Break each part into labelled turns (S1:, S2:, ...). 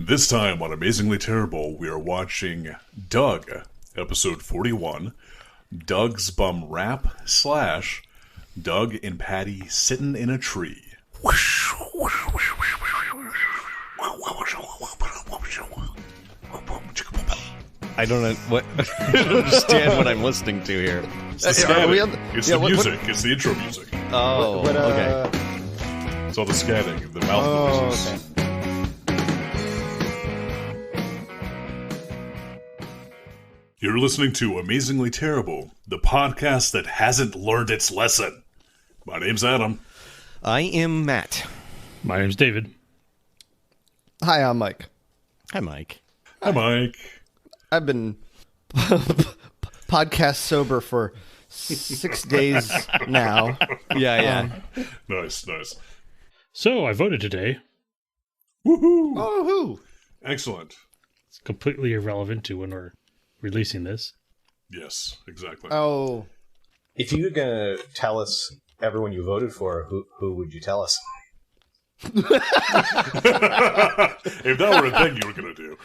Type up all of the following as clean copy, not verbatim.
S1: This time on Amazingly Terrible, we are watching Doug, episode 41, Doug's Bum Rap / Doug and Patti Sittin' in a Tree.
S2: I don't know what. I don't understand what I'm listening to here.
S1: It's the scatting. It's the music. It's the intro music.
S2: Oh, okay.
S1: It's all the scatting, the mouth noises.
S3: Okay.
S1: You're listening to Amazingly Terrible, the podcast that hasn't learned its lesson. My name's Adam.
S2: I am Matt.
S4: My name's David.
S3: Hi, I'm Mike.
S2: Hi, Mike.
S1: Hi, Mike.
S3: I've been podcast sober for 6 days now.
S2: Yeah.
S1: Nice.
S4: So I voted today.
S1: Woohoo!
S3: Oh, who?
S1: Excellent.
S4: It's completely irrelevant to when we're releasing this.
S1: Yes, exactly.
S3: Oh.
S5: If you were going to tell us everyone you voted for, who would you tell us?
S1: If that were a thing you were going to do.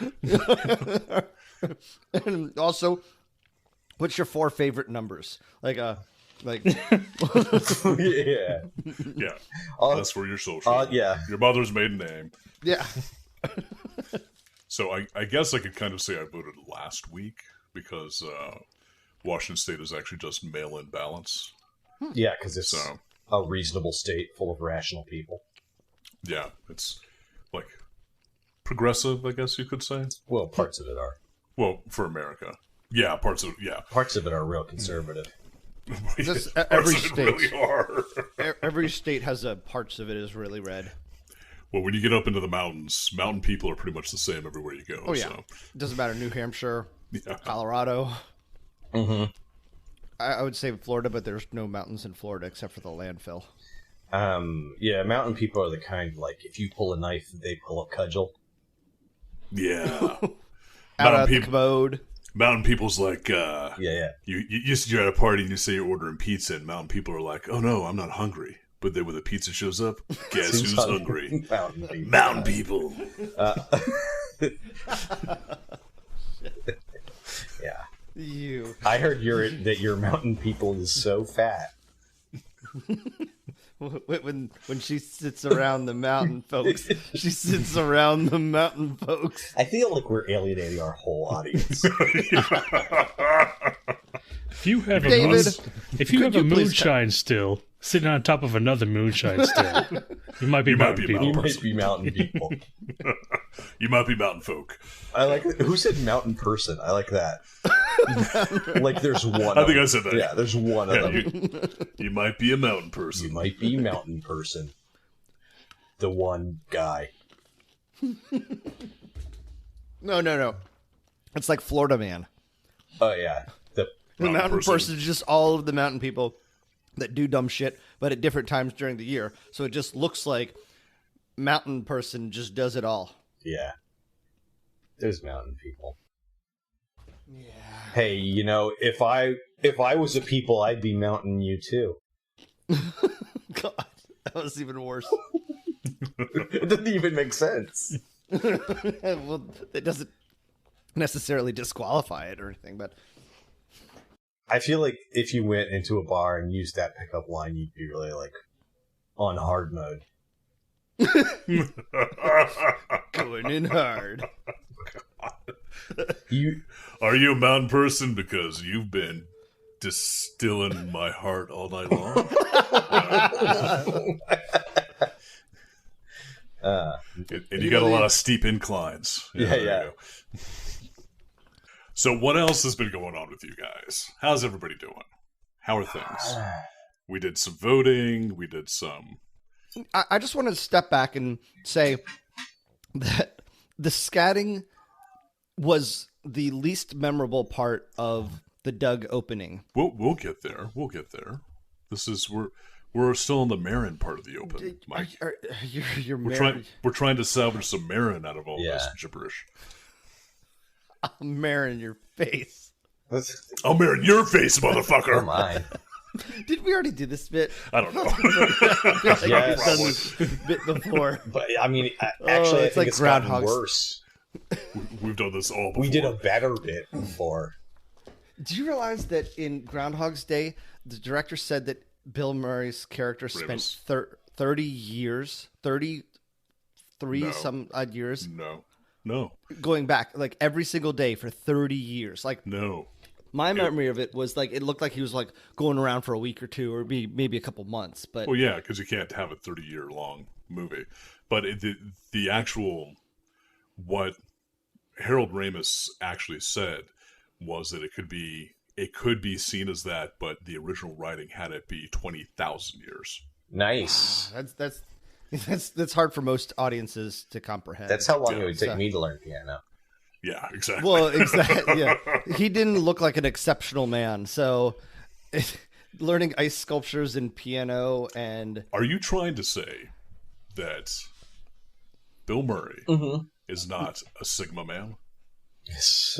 S3: And also, what's your 4 favorite numbers?
S5: Yeah.
S1: Yeah. That's for your social.
S5: Yeah.
S1: Your mother's maiden name.
S3: Yeah.
S1: So I guess I could kind of say I voted last week because Washington State is actually just mail-in ballots.
S5: Yeah, because it's
S1: So,
S5: a reasonable state full of rational people.
S1: yeah, it's like progressive, I guess you could say.
S5: Well, parts of it are.
S1: Well, for America. Yeah, parts of it
S5: are real conservative.
S3: Just
S1: Parts
S3: every
S1: of it
S3: state.
S1: really are.
S3: Every state has parts of it is really red.
S1: Well, when you get up into the mountains, mountain people are pretty much the same everywhere you go.
S3: Oh, yeah.
S1: So.
S3: Doesn't matter. New Hampshire,
S1: Yeah.
S3: Colorado.
S5: Mm-hmm.
S3: I would say Florida, but there's no mountains in Florida except for the landfill.
S5: Yeah, mountain people are the kind, like, if you pull a knife, they pull a cudgel.
S1: Yeah.
S3: Out of the commode.
S1: Mountain people's like,
S5: Yeah.
S1: you're at a party and you say you're ordering pizza, and mountain people are like, oh no, I'm not hungry. But then when the pizza shows up, guess who's hungry?
S5: Mountain people.
S1: Mountain people.
S5: Yeah.
S3: You.
S5: I heard that your mountain people is so fat.
S3: When she sits around the mountain folks, she sits around the mountain folks.
S5: I feel like we're alienating our whole audience.
S4: If you have
S3: David,
S4: a moonshine still sitting on top of another moonshine still, you might be mountain people.
S5: You might be mountain people.
S1: You might be mountain folk.
S5: I like who said mountain person. I like that. Like there's one.
S1: I think I said that.
S5: Yeah, there's one of them.
S1: You might be a mountain person.
S5: You might be mountain person. The one guy.
S3: No. It's like Florida Man.
S5: Oh yeah,
S3: The mountain person is just all of the mountain people that do dumb shit, but at different times during the year. So it just looks like mountain person just does it all.
S5: Yeah. There's mountain people.
S3: Yeah.
S5: Hey, if I was a people, I'd be mountain you too.
S3: God, that was even worse.
S5: It doesn't even make sense.
S3: Well, it doesn't necessarily disqualify it or anything, but
S5: I feel like if you went into a bar and used that pickup line, you'd be really like on hard mode.
S3: going in hard.
S1: Are you a mountain person because you've been distilling my heart all night long? And you got a lot of steep inclines.
S5: Yeah.
S1: There you go. So what else has been going on with you guys? How's everybody doing? How are things? We did some voting. We did some...
S3: I just want to step back and say that the scatting was the least memorable part of the Doug opening.
S1: We'll get there. This is we're still in the Marin part of the open, Mike.
S3: You're
S1: We're trying to salvage some Marin out of all this gibberish.
S3: I'll Marin your face.
S1: I'll Marin your face, motherfucker.
S5: Oh my.
S3: Did we already do this bit?
S1: I don't know.
S3: I feel like
S5: Yes.
S3: we've done this bit before.
S5: But I mean, actually, I
S3: it's
S5: think
S3: like
S5: it's gotten
S3: Groundhog's-
S5: worse.
S1: We've done this all before.
S5: We did a better bit before.
S3: Do you realize that in Groundhog's Day, the director said that Bill Murray's character spent 30 years, 33
S1: No.
S3: some odd years,
S1: No.
S3: going back like every single day for 30 years? Like,
S1: No.
S3: my memory of it was like it looked like he was like going around for a week or two, or maybe a couple months. But
S1: Well, yeah, because you can't have a 30-year long movie. But the actual what Harold Ramis actually said was that it could be seen as that, but the original writing had it be 20,000 years.
S5: Nice.
S3: that's hard for most audiences to comprehend.
S5: That's how long it would take me to learn piano.
S1: Yeah, exactly.
S3: Well, exactly. Yeah, he didn't look like an exceptional man. So, learning ice sculptures and piano and
S1: Are you trying to say that Bill Murray is not a Sigma man?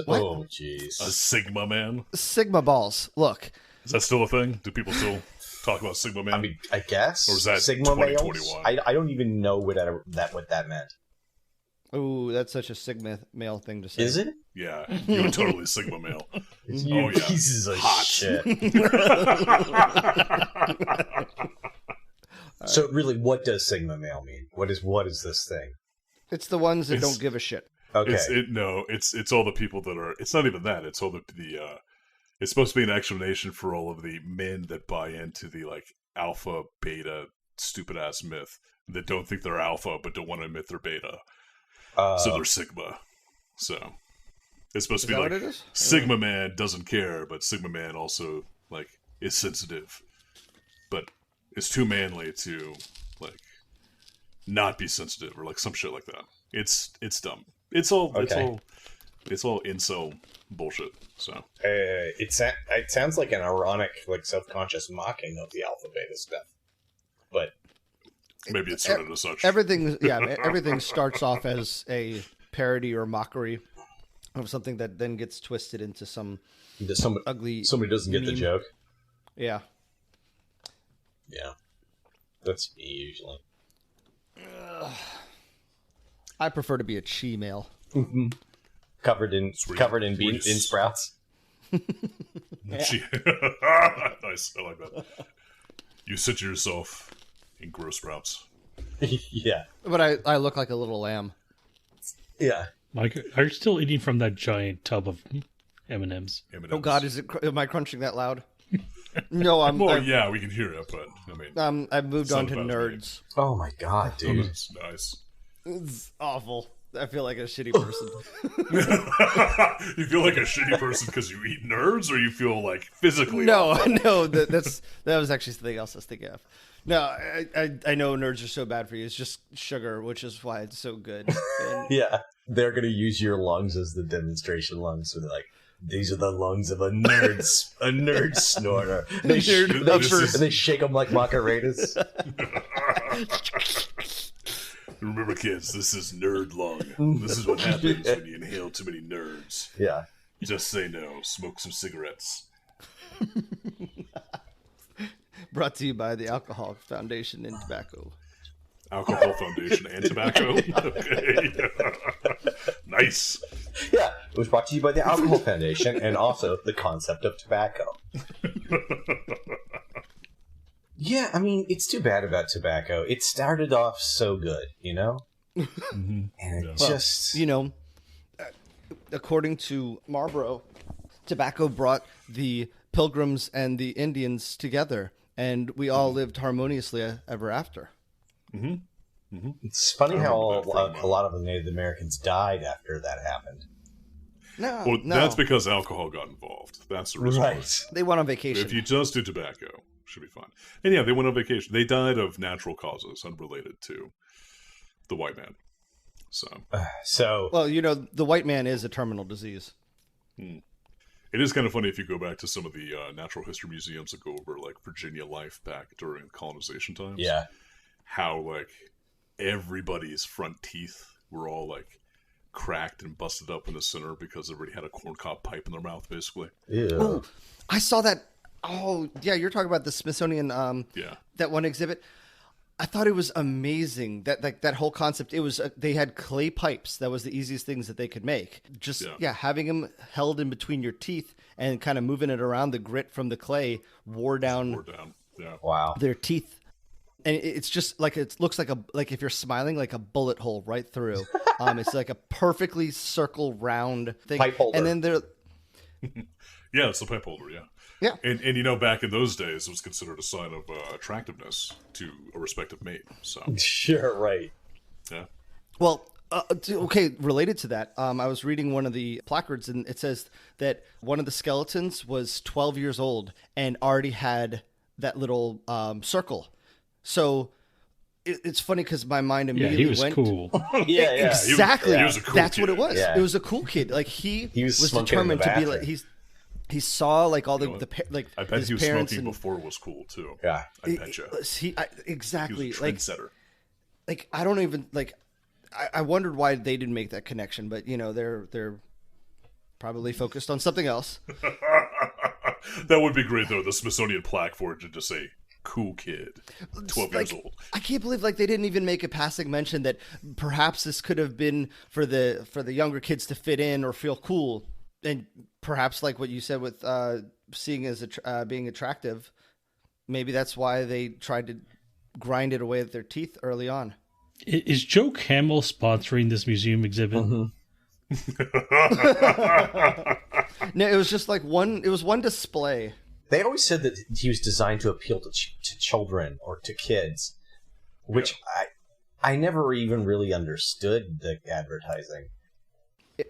S3: What?
S5: Oh, jeez.
S1: A Sigma man?
S3: Sigma balls. Look,
S1: Is that still a thing? Do people still talk about Sigma man?
S5: I mean, I guess.
S1: Or is that
S5: Sigma males?
S1: 2021?
S5: I don't even know what that meant.
S3: ooh, that's such a Sigma male thing to say.
S5: Is it?
S1: Yeah, you're totally a Sigma male.
S5: You
S1: Oh, yeah.
S5: pieces of
S1: Hot.
S5: shit. So really, what does Sigma male mean? What is this thing?
S3: It's the ones that
S1: It's-
S3: don't give a shit.
S5: Okay.
S1: It's all the people that are. It's not even that. It's all the. It's supposed to be an explanation for all of the men that buy into the like alpha beta stupid ass myth that don't think they're alpha but don't want to admit they're beta. So they're Sigma. So it's supposed to be
S3: that
S1: like
S3: what it is?
S1: Sigma man doesn't care, but Sigma man also like is sensitive, but it's too manly to like not be sensitive or like some shit like that. It's dumb. It's all incel bullshit. So
S5: it sounds like an ironic, like self-conscious mocking of the alpha beta stuff. But
S1: maybe it's started as such.
S3: Everything starts off as a parody or mockery of something that then gets twisted into some ugly.
S5: somebody doesn't get the
S3: meme.
S5: joke.
S3: Yeah.
S5: Yeah, that's me usually.
S3: I prefer to be a chi male.
S5: Covered in bean in sprouts.
S1: Nice, I like that. You sit yourself in gross sprouts.
S5: Yeah,
S3: But I look like a little lamb.
S5: yeah.
S4: Mike, are you still eating from that giant tub of M&Ms?
S3: Oh God, am I crunching that loud? No,
S1: Well, yeah, we can hear it, but I mean,
S3: I've moved on
S1: Sounds
S3: to
S1: about
S3: nerds.
S5: Oh my god, dude.
S1: it's nice.
S3: It's awful. I feel like a shitty person.
S1: You feel like a shitty person because you eat nerds, or you feel like physically?
S3: No,
S1: awful?
S3: no, that was actually something else I was thinking of. No, I know nerds are so bad for you. It's just sugar, which is why it's so good. And
S5: Yeah, they're gonna use your lungs as the demonstration lungs. So they're like, these are the lungs of a nerd snorter. They shake them like Macarenas.
S1: Remember, kids, this is nerd lung. This is what happens when you inhale too many nerds.
S5: Yeah.
S1: Just say no. Smoke some cigarettes.
S3: brought to you by the Alcohol Foundation and Tobacco.
S1: Alcohol Foundation and tobacco. Okay. Nice.
S5: Yeah, it was brought to you by the Alcohol Foundation and also the concept of tobacco. Yeah, I mean, it's too bad about tobacco. It started off so good, you know? And it just...
S3: You know, according to Marlboro, tobacco brought the Pilgrims and the Indians together, and we all lived harmoniously ever after.
S5: It's funny how a lot of the Native Americans died after that happened.
S3: No,
S1: Well,
S3: no.
S1: that's because alcohol got involved. That's the reason.
S5: Right.
S3: They went on vacation.
S1: If you just do tobacco, should be fine. And yeah, they went on vacation. They died of natural causes unrelated to the white man. So
S5: So,
S3: Well, you know, the white man is a terminal disease.
S1: it is kind of funny if you go back to some of the natural history museums that go over like Virginia life back during colonization times.
S5: yeah.
S1: How like everybody's front teeth were all like cracked and busted up in the center because everybody had a corncob pipe in their mouth, basically.
S5: Ew.
S3: I saw that. Oh, yeah, you're talking about the Smithsonian,
S1: Yeah.
S3: that one exhibit. I thought it was amazing that whole concept. It was they had clay pipes. That was the easiest things that they could make. Just having them held in between your teeth and kind of moving it around. The grit from the clay wore down.
S1: Yeah.
S5: Wow.
S3: Their teeth, and it's just like it looks like if you're smiling, like a bullet hole right through. It's like a perfectly circle round thing.
S5: Pipe holder.
S3: And then there.
S1: Yeah, it's a pipe holder. Yeah.
S3: Yeah.
S1: And back in those days, it was considered a sign of attractiveness to a respective mate. So
S5: Sure, right.
S1: yeah.
S3: Well, okay, related to that, I was reading one of the placards, and it says that one of the skeletons was 12 years old and already had that little circle. So it's funny because my mind immediately
S4: he was
S3: went.
S4: cool.
S5: Yeah.
S3: Exactly.
S1: He was a cool
S3: That's
S1: kid.
S3: what it was.
S5: Yeah.
S3: It was a cool kid. Like he was
S5: smoking in the
S3: determined to be like
S5: bathroom.
S3: he saw like all like
S1: I bet
S3: his
S1: he was
S3: parents
S1: smoking
S3: and
S1: before it was cool too.
S5: Yeah.
S1: I bet you.
S3: Exactly.
S1: He was a
S3: Like
S1: trendsetter.
S3: like I don't even like. I wondered why they didn't make that connection, but they're probably focused on something else.
S1: That would be great though. The Smithsonian plaque for it to just say "cool kid, 12 years old."
S3: I can't believe like they didn't even make a passing mention that perhaps this could have been for the younger kids to fit in or feel cool, and perhaps like what you said with seeing as being attractive, maybe that's why they tried to grind it away with their teeth early on.
S4: Is Joe Hamil sponsoring this museum exhibit?
S3: No, it was just like one. It was one display.
S5: They always said that he was designed to appeal to children or to kids, which I never even really understood the advertising.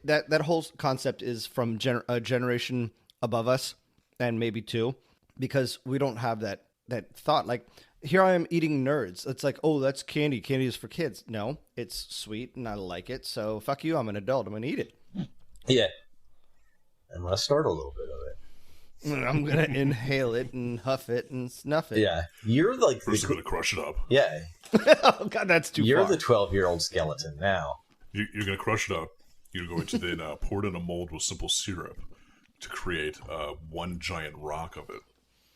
S3: That whole concept is from a generation above us, and maybe two, because we don't have that thought. Like, here I am eating Nerds. It's like, oh, that's candy. Candy is for kids. No, it's sweet, and I like it. So fuck you. I'm an adult. I'm gonna eat it.
S5: Yeah. I'm gonna snort a little bit of it.
S3: I'm gonna inhale it and huff it and snuff it.
S5: Yeah. You're like
S1: First, you're gonna crush it up.
S5: Yeah.
S3: Oh god, that's too
S5: You're
S3: far.
S5: the 12-year-old skeleton now.
S1: You're gonna crush it up. You're going to then pour it in a mold with simple syrup to create one giant rock of it,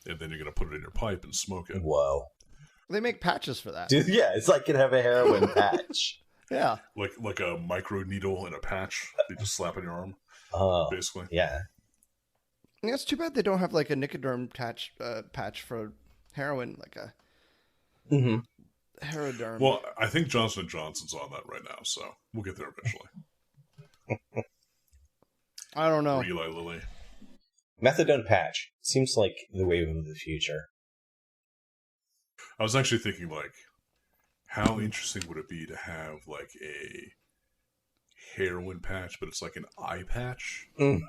S1: and then you're gonna put it in your pipe and smoke it.
S5: Whoa.
S3: They make patches for that.
S5: Dude, yeah, it's like you have a heroin patch.
S3: Yeah.
S1: Like a micro needle and a patch. You just slap on your arm, basically.
S5: Yeah.
S3: Yeah, it's too bad they don't have like a Nicoderm patch for heroin, like a Heroderm.
S1: Well, I think Johnson & Johnson's on that right now, so we'll get there eventually.
S3: I don't know.
S1: Or Eli Lilly.
S5: Methadone patch seems like the wave of the future.
S1: I was actually thinking, like, how interesting would it be to have, like, a heroin patch, but it's like an eye patch? So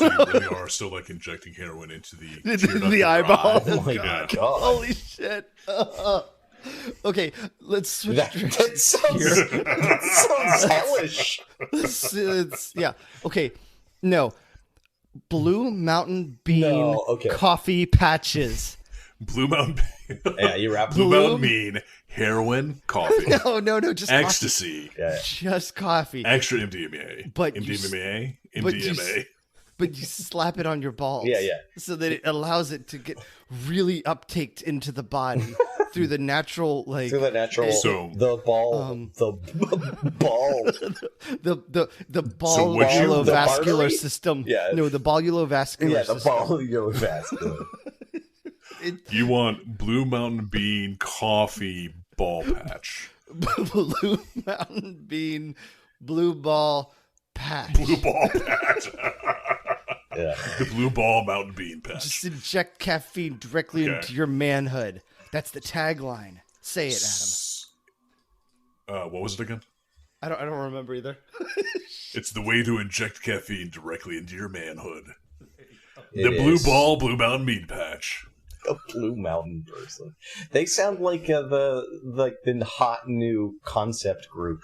S1: you really are still, like, injecting heroin into the
S3: eyeball.
S1: eye.
S5: Oh my
S1: God.
S5: god.
S3: Holy shit. Okay, let's switch
S5: That sounds hellish.
S3: yeah. Okay. No. Blue Mountain Bean
S5: okay.
S3: coffee patches.
S1: Blue Mountain
S5: Yeah, you wrap
S1: Blue Mountain Bean, heroin, coffee,
S3: No, just
S1: ecstasy,
S3: coffee.
S5: Yeah.
S3: Just coffee.
S1: extra MDMA,
S3: But
S1: MDMA,
S3: but you
S1: MDMA.
S3: But you slap it on your balls.
S5: Yeah.
S3: So that it allows it to get really uptaked into the body through the natural, like
S5: Through the natural,
S1: So-
S5: the ball, the ball.
S3: the
S1: So would you-
S3: ballulovascular
S5: the artery?
S3: system.
S5: Yeah.
S3: No, the ballulovascular
S5: Yeah, the
S3: system.
S5: ball vascular.
S1: You want Blue Mountain Bean coffee ball patch.
S3: Blue Mountain Bean blue ball patch.
S1: Blue ball patch.
S5: Yeah.
S1: The Blue Ball Mountain Bean patch.
S3: Just inject caffeine directly
S1: Okay.
S3: into your manhood. That's the tagline. Say it, Adam.
S1: What was it again?
S3: I don't remember either.
S1: It's the way to inject caffeine directly into your manhood.
S5: It
S1: The Blue
S5: is.
S1: Ball Blue Mountain Bean patch.
S5: A Blue Mountain person. They sound like the hot new concept group.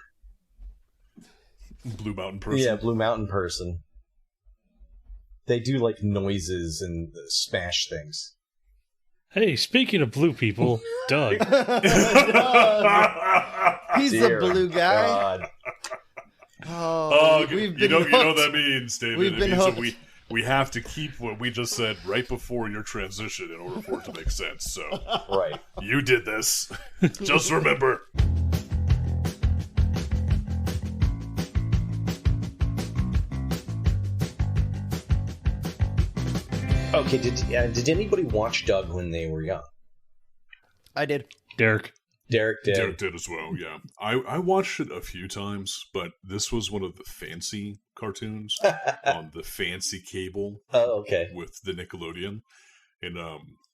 S1: Blue Mountain person.
S5: Yeah, Blue Mountain person. They do like noises and smash things.
S4: Hey, speaking of blue people, Doug.
S3: He's
S5: Dear
S3: the blue guy.
S5: God.
S3: Oh, we've been
S1: you know what
S3: hooked.
S1: that means, David.
S3: We've
S1: It
S3: been
S1: means that
S3: hooked.
S1: we have to keep what we just said right before your transition in order for it to make sense. So,
S5: Right.
S1: you did this. Just remember.
S5: Okay, did anybody watch Doug when they were young?
S3: I did.
S4: Derek.
S5: Derek did.
S1: Derek did as well, yeah. I watched it a few times, but this was one of the fancy cartoons on the fancy cable
S5: Oh, okay.
S1: with the Nickelodeon. And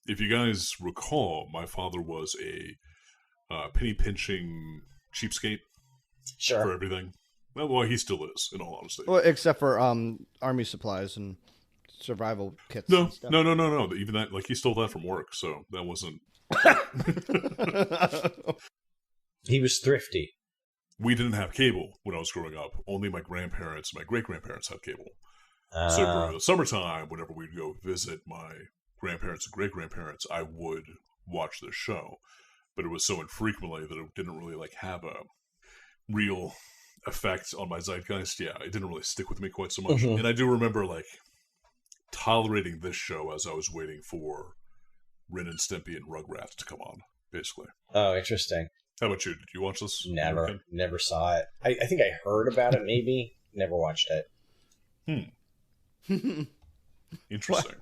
S1: if you guys recall, my father was a penny-pinching cheapskate for
S5: Sure.
S1: everything. Well, he still is, in all honesty.
S3: Well, except for army supplies and survival kits.
S1: No.
S3: and stuff.
S1: Even that, like, he stole that from work, so that wasn't...
S5: He was thrifty.
S1: We didn't have cable when I was growing up. Only my grandparents, my great-grandparents had cable. So during the summertime, whenever we'd go visit my grandparents and great-grandparents, I would watch this show. But it was so infrequently that it didn't really like have a real effect on my zeitgeist. Yeah, it didn't really stick with me quite so much. And I do remember like tolerating this show as I was waiting for Ren and Stimpy and Rugrats to come on, basically.
S5: Oh, interesting.
S1: How about you? Did you watch this?
S5: Never saw it. I think I heard about it, maybe. Never watched it.
S1: Interesting.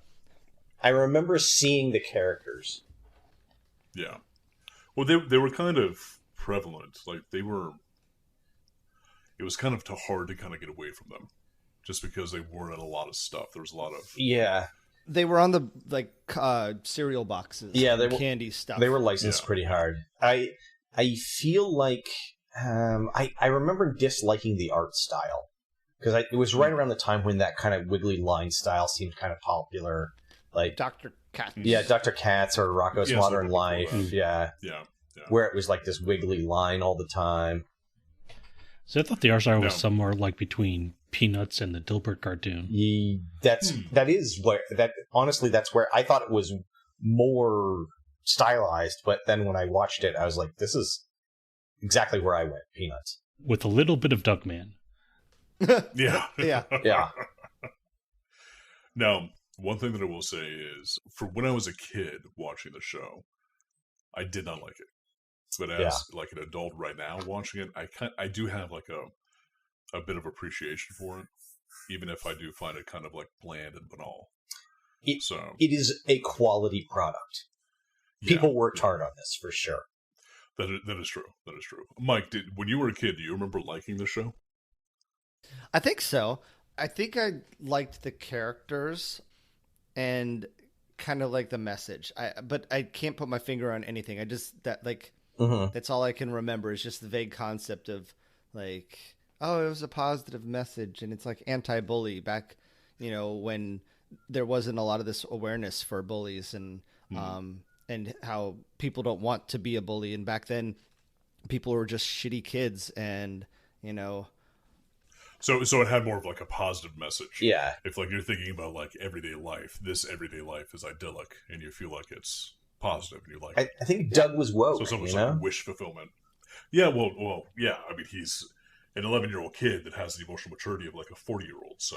S5: I remember seeing the characters.
S1: Yeah. Well, they were kind of prevalent. Like, they were... It was kind of hard to kind of get away from them. Just because they weren't in a lot of stuff. There was a lot of...
S5: Yeah.
S3: They were on the like cereal boxes.
S5: Yeah, they
S3: and
S5: were
S3: candy stuff.
S5: They were licensed pretty hard. I feel like I remember disliking the art style because it was right around the time when that kind of wiggly line style seemed kind of popular. Like
S3: Dr. Katz.
S5: Yeah, Dr. Katz or Rocko's Modern Life. Yeah, where it was like this wiggly line all the time.
S4: So I thought the art style was somewhere like between Peanuts and the Dilbert cartoon.
S5: Honestly, that's where I thought it was more stylized, but then when I watched it, I was like, this is exactly where I went, Peanuts.
S4: With a little bit of Duckman.
S1: Yeah.
S5: Yeah.
S1: Now, one thing that I will say is, for when I was a kid watching the show, I did not like it. But as like an adult right now watching it, I do have like a bit of appreciation for it, even if I do find it kind of like bland and banal.
S5: It is a quality product. People worked hard on this for sure.
S1: That is true. That is true. Mike, when you were a kid, do you remember liking the show?
S3: I think so. I think I liked the characters and kind of like the message. But I can't put my finger on anything. I just that's all I can remember is just the vague concept of like, oh, it was a positive message and it's like anti-bully back, when there wasn't a lot of this awareness for bullies and how people don't want to be a bully. And back then people were just shitty kids and,
S1: So it had more of like a positive message.
S5: Yeah.
S1: If like you're thinking about like everyday life, this everyday life is idyllic and you feel like it's positive and you like it.
S5: I think Doug was woke.
S1: So it's almost like wish fulfillment. Yeah, well, yeah. I mean, he's an 11-year-old kid that has the emotional maturity of like a 40-year-old. So,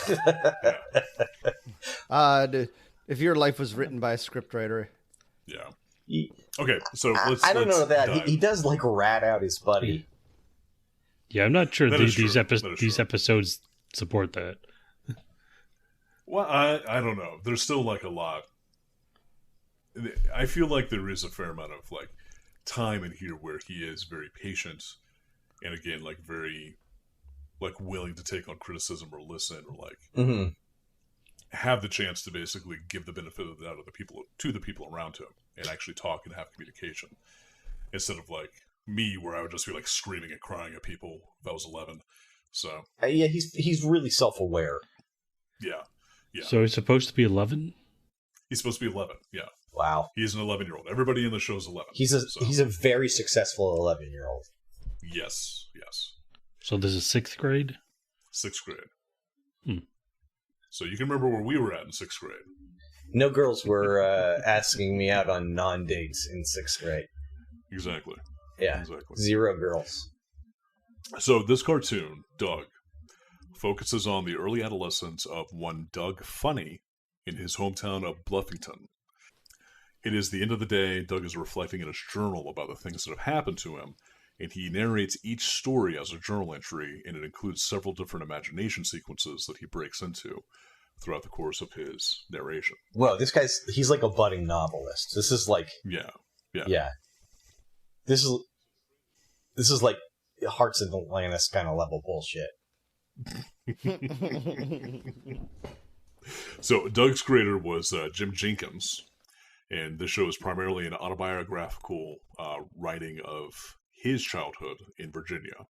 S1: yeah.
S3: If your life was written by a scriptwriter.
S1: Yeah. Okay, so
S5: I don't know that. He does like rat out his buddy.
S4: Yeah, I'm not sure these
S1: true.
S4: episodes support that.
S1: Well, I don't know. There's still like a lot. I feel like there is a fair amount of like time in here where he is very patient and again like very like willing to take on criticism or listen or like have the chance to basically give the benefit of the doubt to the people around him and actually talk and have communication instead of like me where I would just be like screaming and crying at people if I was 11. So
S5: yeah, he's really self-aware.
S1: Yeah.
S4: So he's supposed to be 11?
S1: He's supposed to be 11. Yeah.
S5: Wow.
S1: He's an 11-year-old. Everybody in the show is 11.
S5: He's a very successful 11-year-old.
S1: Yes.
S4: So this is 6th grade?
S1: 6th grade. So you can remember where we were at in 6th grade.
S5: No girls were asking me out on non-dates in 6th grade.
S1: Exactly.
S5: Yeah.
S1: Exactly.
S5: 0 girls.
S1: So this cartoon, Doug, focuses on the early adolescence of one Doug Funny in his hometown of Bluffington. It is the end of the day. Doug is reflecting in his journal about the things that have happened to him, and he narrates each story as a journal entry, and it includes several different imagination sequences that he breaks into throughout the course of his narration.
S5: Well, he's like a budding novelist. This is like...
S1: Yeah.
S5: This is like Hearts of Atlantis kind of level bullshit.
S1: So Doug's creator was Jim Jenkins, and this show is primarily an autobiographical writing of his childhood in Virginia,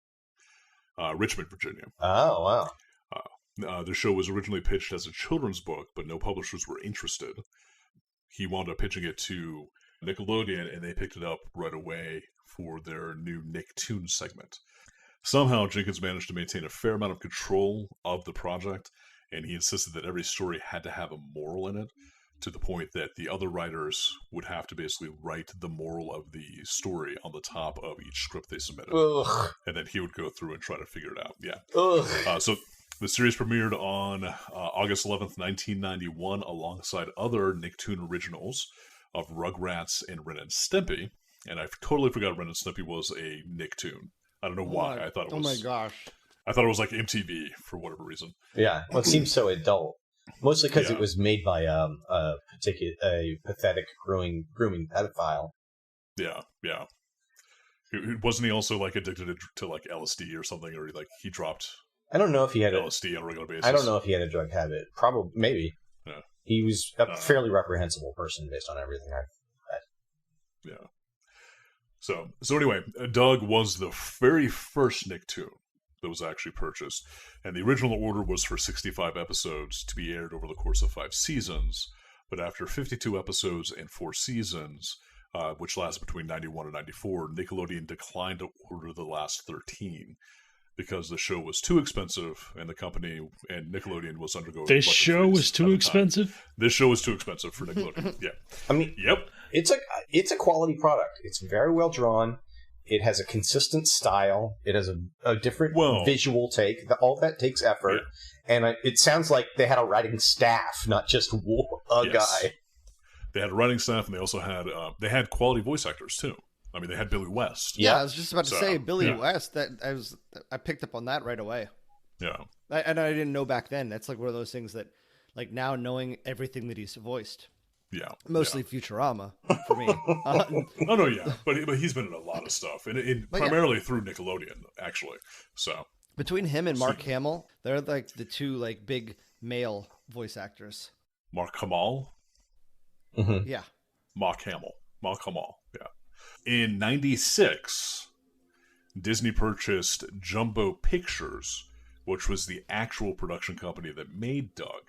S1: Richmond, Virginia.
S5: Oh, wow.
S1: The show was originally pitched as a children's book, but no publishers were interested. He wound up pitching it to Nickelodeon, and they picked it up right away for their new Nicktoons segment. Somehow, Jenkins managed to maintain a fair amount of control of the project, and he insisted that every story had to have a moral in it, to the point that the other writers would have to basically write the moral of the story on the top of each script they submitted.
S5: Ugh.
S1: And then he would go through and try to figure it out. Yeah.
S5: Ugh.
S1: So the series premiered on August 11th, 1991, alongside other Nicktoon originals of Rugrats and Ren and Stimpy. And I totally forgot Ren and Stimpy was a Nicktoon. I don't know why. I thought it was.
S3: Oh my gosh!
S1: I thought it was like MTV for whatever reason.
S5: Yeah, well, it seems so adult. Mostly because it was made by a pathetic grooming pedophile.
S1: Yeah. Wasn't he also like addicted to like LSD or something, or like he dropped?
S5: I don't know if he had
S1: LSD on a regular basis.
S5: I don't know if he had a drug habit. Probably, maybe.
S1: Yeah.
S5: He was a fairly reprehensible person based on everything I've read.
S1: Yeah. So anyway, Doug was the very first Nicktoon that was actually purchased, and the original order was for 65 episodes to be aired over the course of 5 seasons. But after 52 episodes and 4 seasons, which lasted between 91 and 94, Nickelodeon declined to order the last 13 because the show was too expensive, and the company and Nickelodeon was undergoing.
S4: This show was too expensive?
S1: This show was too expensive for Nickelodeon. Yeah.
S5: I mean,
S1: yep.
S5: It's a quality product. It's very well drawn. It has a consistent style. It has a different visual take. All that takes effort. Yeah. And it sounds like they had a writing staff, not just a guy.
S1: They had a writing staff, and they also had quality voice actors too. I mean, they had Billy West.
S3: Yeah, I was just about to say Billy West. I picked up on that right away.
S1: Yeah,
S3: and I didn't know back then. That's like one of those things that, like now knowing everything that he's voiced.
S1: Yeah,
S3: mostly Futurama for me.
S1: But he's been in a lot of stuff, and primarily through Nickelodeon, actually. So
S3: between him and Mark Hamill, they're like the two like big male voice actors.
S1: Mark Hamill.
S3: Mm-hmm. Yeah.
S1: Mark Hamill. Yeah. In '96, Disney purchased Jumbo Pictures, which was the actual production company that made Doug.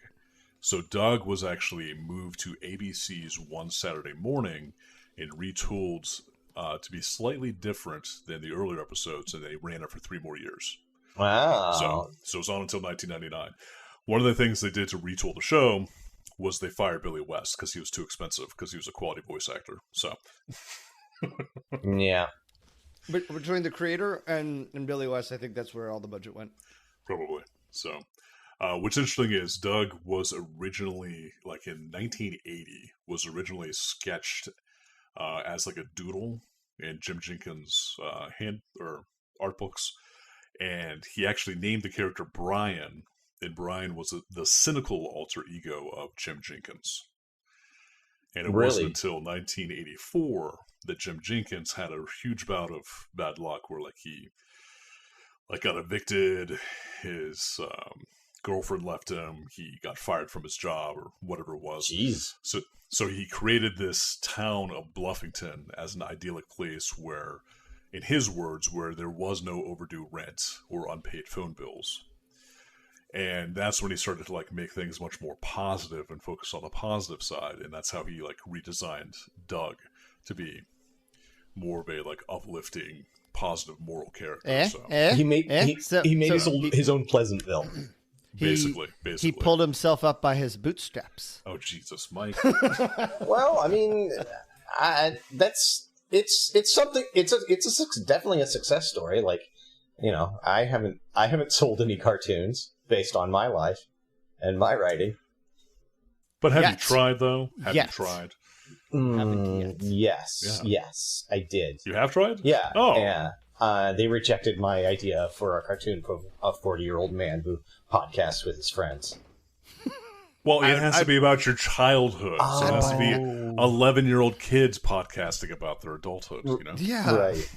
S1: So Doug was actually moved to ABC's One Saturday Morning and retooled to be slightly different than the earlier episodes, and they ran it for 3 more years.
S5: Wow.
S1: So it was on until 1999. One of the things they did to retool the show was they fired Billy West because he was too expensive, because he was a quality voice actor. So,
S5: yeah.
S3: But between the creator and Billy West, I think that's where all the budget went.
S1: Probably. So, what's interesting is Doug was originally, like in 1980, was originally sketched as like a doodle in Jim Jenkins' art books, and he actually named the character Brian. And Brian was the cynical alter ego of Jim Jenkins. And it wasn't until 1984 that Jim Jenkins had a huge bout of bad luck where he got evicted, his girlfriend left him, he got fired from his job or whatever it was.
S5: Jeez.
S1: So he created this town of Bluffington as an idyllic place where, in his words, where there was no overdue rent or unpaid phone bills. And that's when he started to make things much more positive and focus on the positive side. And that's how he redesigned Doug to be more of a uplifting, positive, moral character.
S5: He made his own Pleasantville.
S1: Basically,
S3: he pulled himself up by his bootstraps.
S1: Oh Jesus, Mike!
S5: Well, I mean, it's something. It's definitely a success story. I haven't sold any cartoons. based on my life and my writing.
S1: But have you
S3: Yet.
S1: tried, though? Have
S3: Yet.
S1: you tried?
S5: Yes, I did.
S1: You have tried?
S5: Yeah.
S1: Oh.
S5: Yeah. They rejected my idea for a cartoon of a 40-year-old man who podcasts with his friends.
S1: Well, it has to be about your childhood. So it has to be 11-year-old kids podcasting about their adulthood, you know?
S3: Yeah.
S5: Right.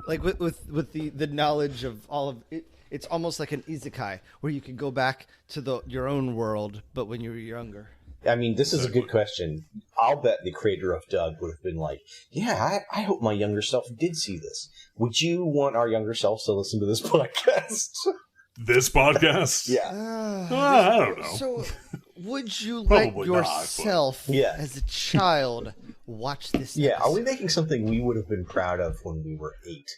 S3: Like with the knowledge of all of it, it's almost like an isekai where you can go back to your own world, but when you were younger.
S5: I mean, this is a good question. I'll bet the creator of Doug would have been like, yeah, I hope my younger self did see this. Would you want our younger selves to listen to this podcast?
S1: This podcast?
S5: Yeah.
S1: I don't know.
S3: So, would you let
S1: Probably not,
S3: yourself, as a child, watch this?
S5: Yeah, are
S3: episode?
S5: we making something we would have been proud of when we were 8?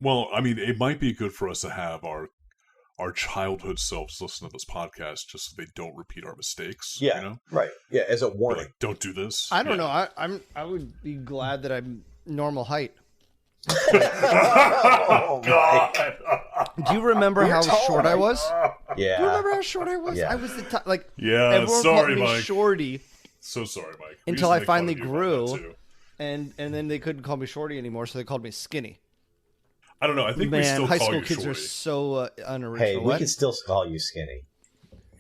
S1: Well, I mean, it might be good for us to have our childhood selves listen to this podcast just so they don't repeat our mistakes.
S5: Yeah,
S1: you know?
S5: right. Yeah, as a
S1: But,
S5: warning.
S1: like, don't do this.
S3: I don't know. I would be glad that I'm normal height.
S5: Oh, God.
S3: Do you remember how
S5: tall,
S3: short I
S5: Mike.
S3: was?
S5: Yeah.
S3: Do you remember how short I was?
S5: Yeah.
S3: I was the top. Like
S1: Yeah,
S3: everyone
S1: sorry,
S3: called me
S1: Mike.
S3: shorty,
S1: So sorry, Mike. We
S3: Until
S1: used to
S3: I
S1: make fun
S3: finally
S1: of you about
S3: grew.
S1: that, too.
S3: and then they couldn't call me shorty anymore, so they called me skinny.
S1: I don't know. I think we
S3: Man,
S1: still
S3: high
S1: call
S3: school
S1: you
S3: kids
S1: Shorty.
S3: are so unoriginal.
S5: Hey, we
S3: What?
S5: can still call you skinny.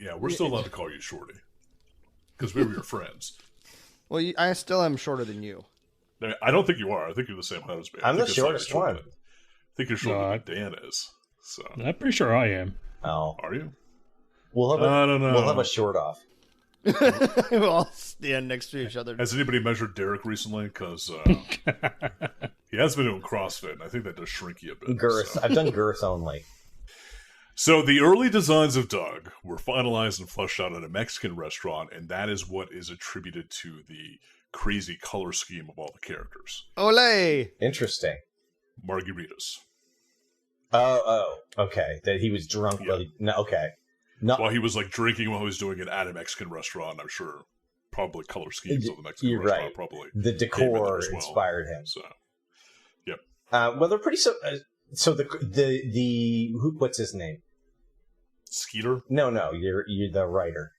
S1: Yeah, we're still allowed to call you Shorty. Because we were your friends.
S3: Well, I still am shorter than you.
S1: I don't think you are. I think you're the same height as me. I
S5: I'm
S1: think
S5: the
S1: it's slightly
S5: shortest
S1: shorter
S5: one.
S1: than- I think you're shorter than Dan is. So,
S4: I'm pretty sure I am.
S5: Oh.
S1: are you?
S5: We'll have
S1: I don't know.
S5: We'll have a short off.
S3: We'll all stand next to each other.
S1: Has anybody measured Derek recently? Because he has been doing CrossFit, and I think that does shrink you a bit.
S5: Girth.
S1: So.
S5: I've done girth only.
S1: So the early designs of Doug were finalized and fleshed out at a Mexican restaurant, and that is what is attributed to the crazy color scheme of all the characters.
S3: Ole!
S5: Interesting.
S1: Margaritas.
S5: Oh, okay. That he was drunk.
S1: Yeah.
S5: While no, okay. No,
S1: While he was like drinking while he was doing it at a Mexican restaurant, I'm sure probably color schemes of the Mexican
S5: You're
S1: restaurant
S5: right.
S1: probably
S5: the
S1: came in there
S5: decor
S1: as well.
S5: inspired him.
S1: So
S5: Well, they're pretty so the what's his name?
S1: Skeeter?
S5: No, you're the writer.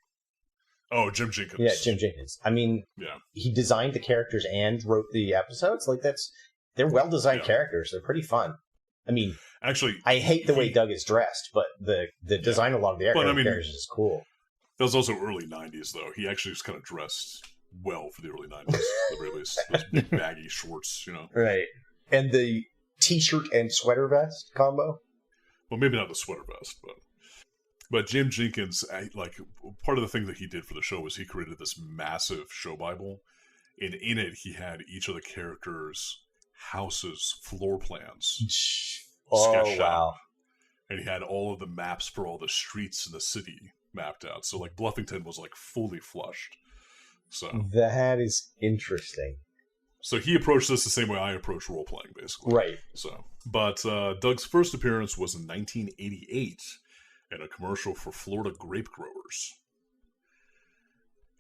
S1: Oh, Jim Jenkins.
S5: Yeah, Jim Jenkins. I mean,
S1: Yeah.
S5: he designed the characters and wrote the episodes. Like they're well designed
S1: Yeah.
S5: characters. They're pretty fun. I mean,
S1: Actually,
S5: I hate the way Doug is dressed, but the design of a lot of the
S1: But, I mean-
S5: characters is cool.
S1: that was also early 90s, though. He actually was kind of dressed well for the early 90s, at the very least. Those big baggy shorts, you know.
S5: Right. And the t-shirt and sweater vest combo.
S1: Well, maybe not the sweater vest, but Jim Jenkins, like part of the thing that he did for the show was he created this massive show Bible, and in it he had each of the characters' houses, floor plans,
S5: Oh,
S1: sketched
S5: wow.
S1: out, and he had all of the maps for all the streets in the city mapped out. So like Bluffington was like fully flushed. So
S5: That is interesting.
S1: he approached this the same way I approach role playing, basically.
S5: Right.
S1: So, but Doug's first appearance was in 1988 in a commercial for Florida grape growers.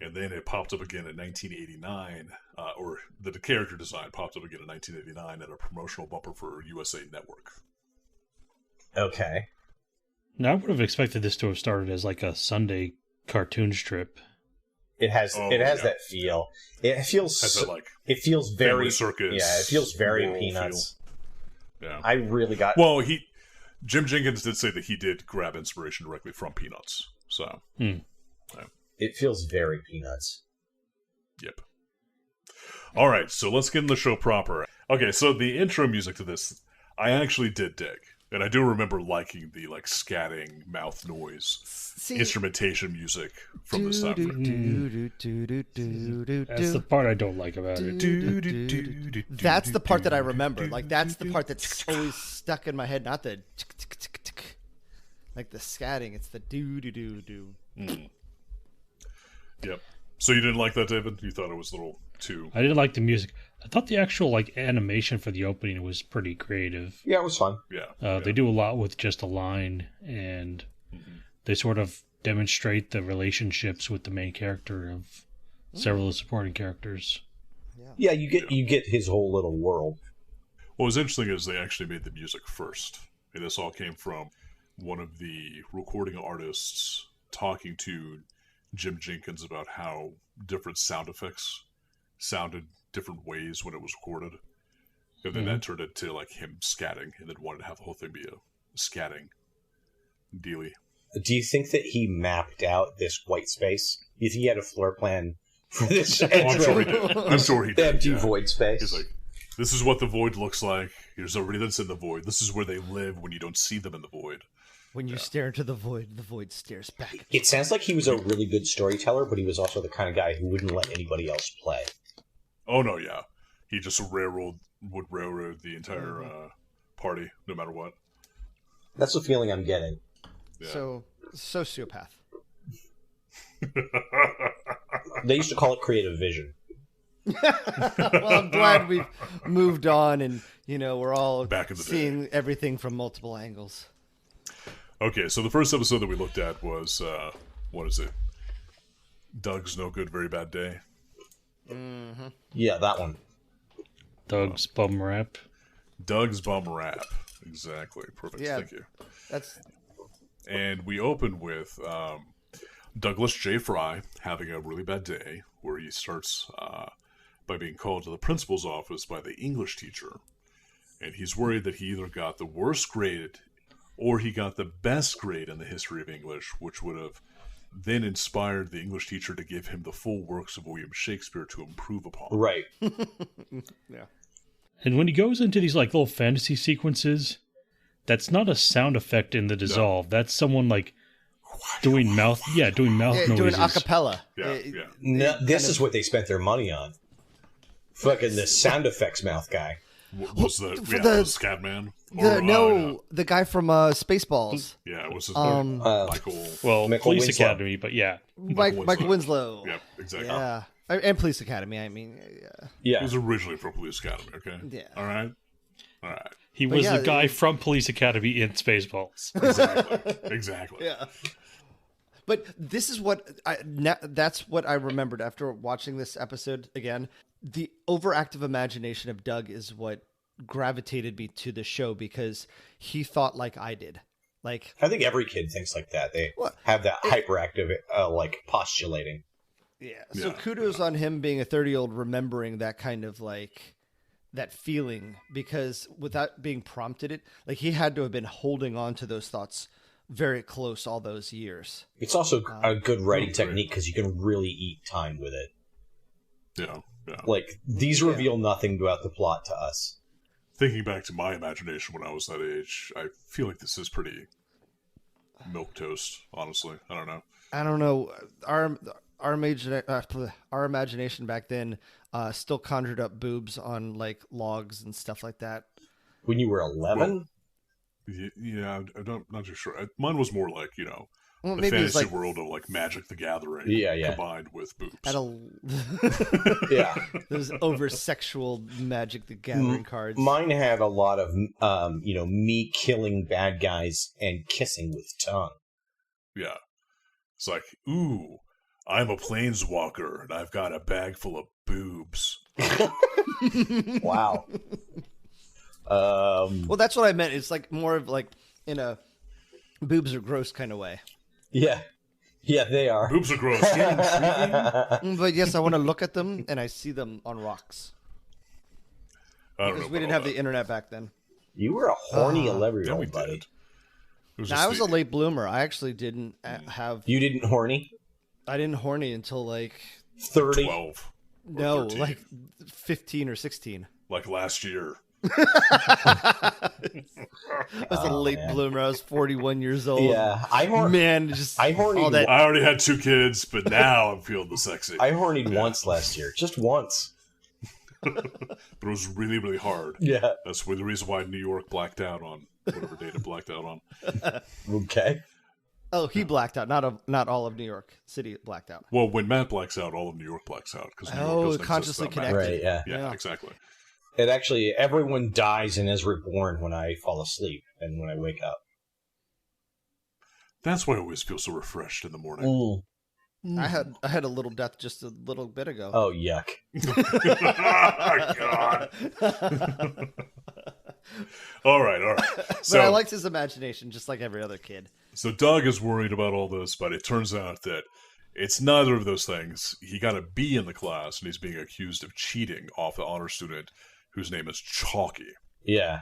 S1: And then it popped up again in 1989, or the character design popped up again in 1989 at a promotional bumper for USA Network.
S5: Okay.
S4: Now, I would have expected this to have started as like a Sunday cartoon strip.
S5: It has
S1: Oh,
S5: it has
S1: yeah.
S5: that feel. It feels
S1: Has that like
S5: it feels very
S1: Family Circus?
S5: Yeah, it feels very
S1: rural
S5: Peanuts.
S1: feel? Yeah.
S5: I really got
S1: Well, Jim Jenkins did say that he did grab inspiration directly from Peanuts. So,
S5: it feels very Peanuts.
S1: yep. All right, so let's get in the show proper. Okay, so the intro music to this, I actually did dig. And I do remember liking the like scatting mouth noise instrumentation music from this time.
S4: That's the part I don't like about it.
S3: That's the part that I remember. Like that's the part that's always stuck in my head. Not the like the scatting. It's the do do do do.
S1: Yep. So you didn't like that, David? You thought it was a little too...
S4: I didn't like the music. I thought the actual like animation for the opening was pretty creative.
S5: Yeah, it was fun.
S1: Yeah.
S4: They do a lot with just a line, and they sort of demonstrate the relationships with the main character of several of the supporting characters.
S5: Yeah, you get his whole little world.
S1: What was interesting is they actually made the music first. And this all came from one of the recording artists talking to Jim Jenkins about how different sound effects sounded different ways when it was recorded. And then that turned into like him scatting, and then wanted to have the whole thing be a scatting dealie.
S5: Do you think that he mapped out this white space? Do you think he had a floor plan for this
S1: I'm sure he did. I'm sure he did.
S5: empty void space?
S1: He's like, this is what the void looks like. Here's everybody that's in the void. This is where they live when you don't see them in the void.
S3: When you stare into the void stares back.
S5: It sounds like he was a really good storyteller, but he was also the kind of guy who wouldn't let anybody else play.
S1: Oh, no, yeah. He just would railroad the entire party, no matter what.
S5: That's the feeling I'm getting.
S1: Yeah.
S3: So, sociopath.
S5: They used to call it creative vision.
S3: Well, I'm glad we've moved on, and we're all
S1: Back in the
S3: seeing everything from multiple angles.
S1: Okay, so the first episode that we looked at was, what is it? Doug's No Good, Very Bad Day.
S5: Yeah, that one.
S4: Doug's bum rap.
S1: Doug's Bum Rap. Exactly. Perfect.
S3: Yeah.
S1: Thank you.
S3: That's
S1: And we open with Douglas J. Fry having a really bad day, where he starts by being called to the principal's office by the English teacher. And he's worried that he either got the worst grade or he got the best grade in the history of English, which would have then inspired the English teacher to give him the full works of William Shakespeare to improve upon.
S5: Right.
S3: yeah.
S4: And when he goes into these like little fantasy sequences, that's not a sound effect in the dissolve. That's someone like doing mouth noises.
S3: Doing a cappella.
S1: Yeah,
S5: No, this is what they spent their money on. Fucking the sound effects mouth guy.
S1: Was the Scatman?
S3: The guy from Spaceballs.
S1: Yeah, it was his name? Michael.
S4: Well,
S5: Michael
S4: Police
S5: Winslow.
S4: Academy, but yeah.
S3: Michael Winslow.
S1: Yep, exactly.
S3: Yeah. And Police Academy, I mean.
S1: He
S5: Yeah.
S1: was originally from Police Academy, okay?
S3: Yeah.
S1: All right.
S4: He was the guy from Police Academy in Spaceballs.
S1: Exactly.
S3: Yeah. But this is what that's what I remembered after watching this episode again. The overactive imagination of Doug is what gravitated me to the show because he thought like I did. Like
S5: I think every kid thinks like that. They have that hyperactive, like postulating.
S3: Yeah. So kudos on him being a 30-year-old remembering that kind of like that feeling because without being prompted it, like he had to have been holding on to those thoughts very close all those years.
S5: It's also a good writing technique because you can really eat time with it.
S1: Yeah.
S5: Like, these reveal nothing about the plot to us.
S1: Thinking back to my imagination when I was that age, I feel like this is pretty milquetoast, honestly. I don't know. Our imagination back then still conjured up boobs on like logs and stuff like that.
S5: When you were 11?
S1: Yeah, I'm not too sure. Mine was more like, the
S3: maybe
S1: fantasy
S3: like,
S1: world of like Magic the Gathering combined with boobs.
S5: Yeah.
S3: Those over-sexual Magic the Gathering cards.
S5: Mine had a lot of, me killing bad guys and kissing with tongue.
S1: Yeah. It's like, ooh, I'm a planeswalker and I've got a bag full of boobs.
S5: Wow.
S3: Well, that's what I meant. It's like more of like in a boobs are gross kind of way.
S5: Yeah. Yeah, they are.
S1: Boobs are gross.
S3: But yes, I want to look at them and I see them on rocks.
S1: I don't know.
S3: Because we didn't have the internet back then.
S5: You were a horny 11-year-old,
S1: we
S5: buddy.
S1: did.
S3: I was a late bloomer. I actually didn't have...
S5: You didn't horny?
S3: I didn't horny until like...
S5: 30?
S1: 12.
S3: No,
S1: 13.
S3: like 15 or 16.
S1: Like last year.
S3: I was a late bloomer. I was 41 years old.
S5: Yeah. I hornied
S3: all that.
S1: I already had 2 kids, but now I'm feeling the sexy.
S5: I hornied once last year. Just once.
S1: But it was really, really hard.
S5: Yeah.
S1: That's the reason why New York blacked out on whatever date it blacked out on.
S5: Okay.
S3: Oh, he blacked out. Not all of New York City blacked out.
S1: Well, when Matt blacks out, all of New York blacks out. Because New York doesn't
S3: consciously
S1: exist without Matt.
S3: connected.
S5: Right,
S1: Yeah,
S3: Yeah.
S1: exactly.
S5: It actually, everyone dies and is reborn when I fall asleep and when I wake up.
S1: That's why I always feel so refreshed in the morning.
S5: Mm.
S3: I had a little death just a little bit ago.
S5: Oh, yuck.
S1: God. All right.
S3: But I liked his imagination, just like every other kid.
S1: So Doug is worried about all this, but it turns out that it's neither of those things. He got a B in the class, and he's being accused of cheating off the honor student whose name is Chalky.
S5: Yeah.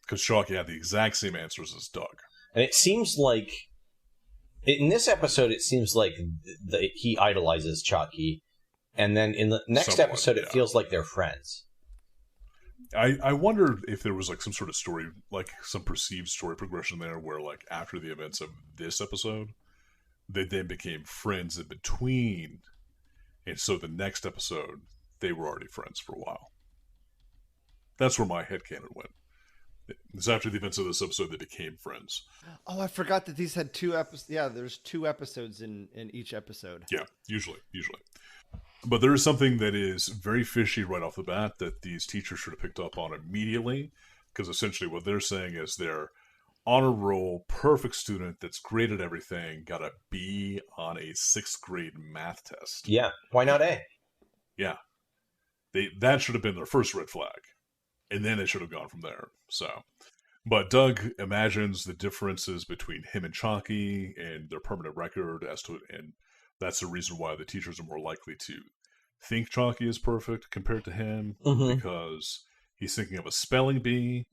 S1: Because Chalky had the exact same answers as Doug.
S5: And it seems like, in this episode, it seems like he idolizes Chalky. And then in the next episode, it feels like they're friends.
S1: I wonder if there was like some sort of story, like some perceived story progression there where like after the events of this episode, they then became friends in between. And so the next episode, they were already friends for a while. That's where my headcanon went. It's after the events of this episode they became friends.
S3: Oh, I forgot that these had 2 episodes. Yeah, there's 2 episodes in each episode.
S1: Yeah, usually. But there is something that is very fishy right off the bat that these teachers should have picked up on immediately, because essentially what they're saying is their honor roll perfect student that's great at everything got a B on a 6th grade math test.
S5: Yeah, why not A?
S1: Yeah. That should have been their first red flag. And then they should have gone from there. So, but Doug imagines the differences between him and Chalky and their permanent record and that's the reason why the teachers are more likely to think Chalky is perfect compared to him, because he's thinking of a spelling bee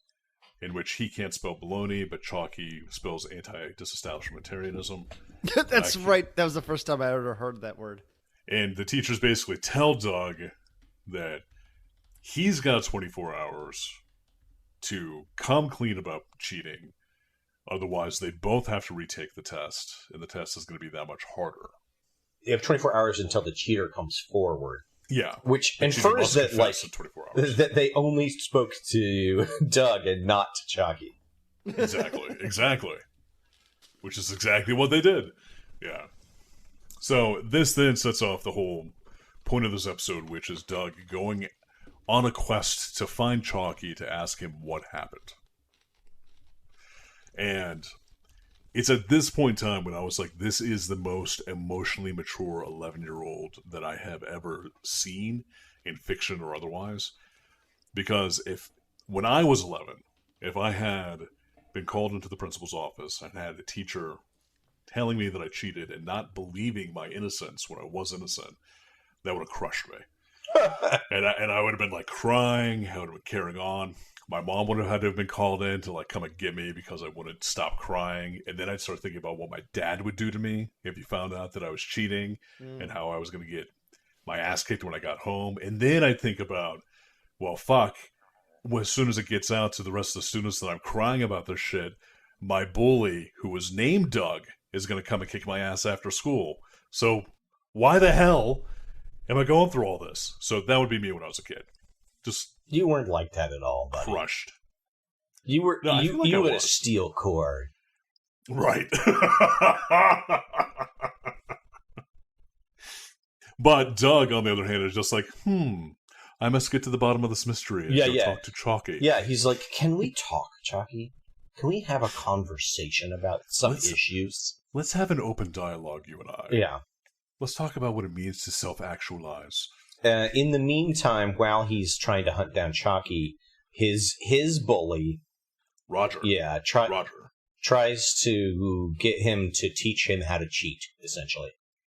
S1: in which he can't spell baloney, but Chalky spells anti-disestablishmentarianism.
S3: That's right. That was the first time I ever heard that word.
S1: And the teachers basically tell Doug that he's got 24 hours to come clean about cheating. Otherwise, they both have to retake the test, and the test is going to be that much harder.
S5: You have 24 hours until the cheater comes forward.
S1: Yeah.
S5: Which infers that, like, that they only spoke to Doug and not to Chalky.
S1: Exactly. Which is exactly what they did. Yeah. So this then sets off the whole point of this episode, which is Doug going on a quest to find Chalky to ask him what happened. And it's at this point in time when I was like, this is the most emotionally mature 11-year-old that I have ever seen in fiction or otherwise. Because when I was 11, if I had been called into the principal's office and had a teacher telling me that I cheated and not believing my innocence when I was innocent, that would have crushed me. and I would have been like crying. I would have been carrying on. My mom would have had to have been called in to like come and get me because I wouldn't stop crying. And then I'd start thinking about what my dad would do to me if he found out that I was cheating and how I was going to get my ass kicked when I got home. And then I'd think about, well, fuck, as soon as it gets out to the rest of the students that I'm crying about this shit, my bully, who was named Doug, is going to come and kick my ass after school. So why the hell am I going through all this? So that would be me when I was a kid. Just...
S5: You weren't like that at all, buddy.
S1: Crushed.
S5: You were you had a steel cord.
S1: Right. But Doug, on the other hand, is just like, I must get to the bottom of this mystery and talk to Chalky.
S5: Yeah, he's like, can we talk, Chalky? Can we have a conversation about some issues?
S1: Let's have an open dialogue, you and I.
S5: Yeah.
S1: Let's talk about what it means to self-actualize.
S5: In the meantime, while he's trying to hunt down Chalky, his bully,
S1: Roger.
S5: Yeah,
S1: Roger
S5: tries to get him to teach him how to cheat, essentially.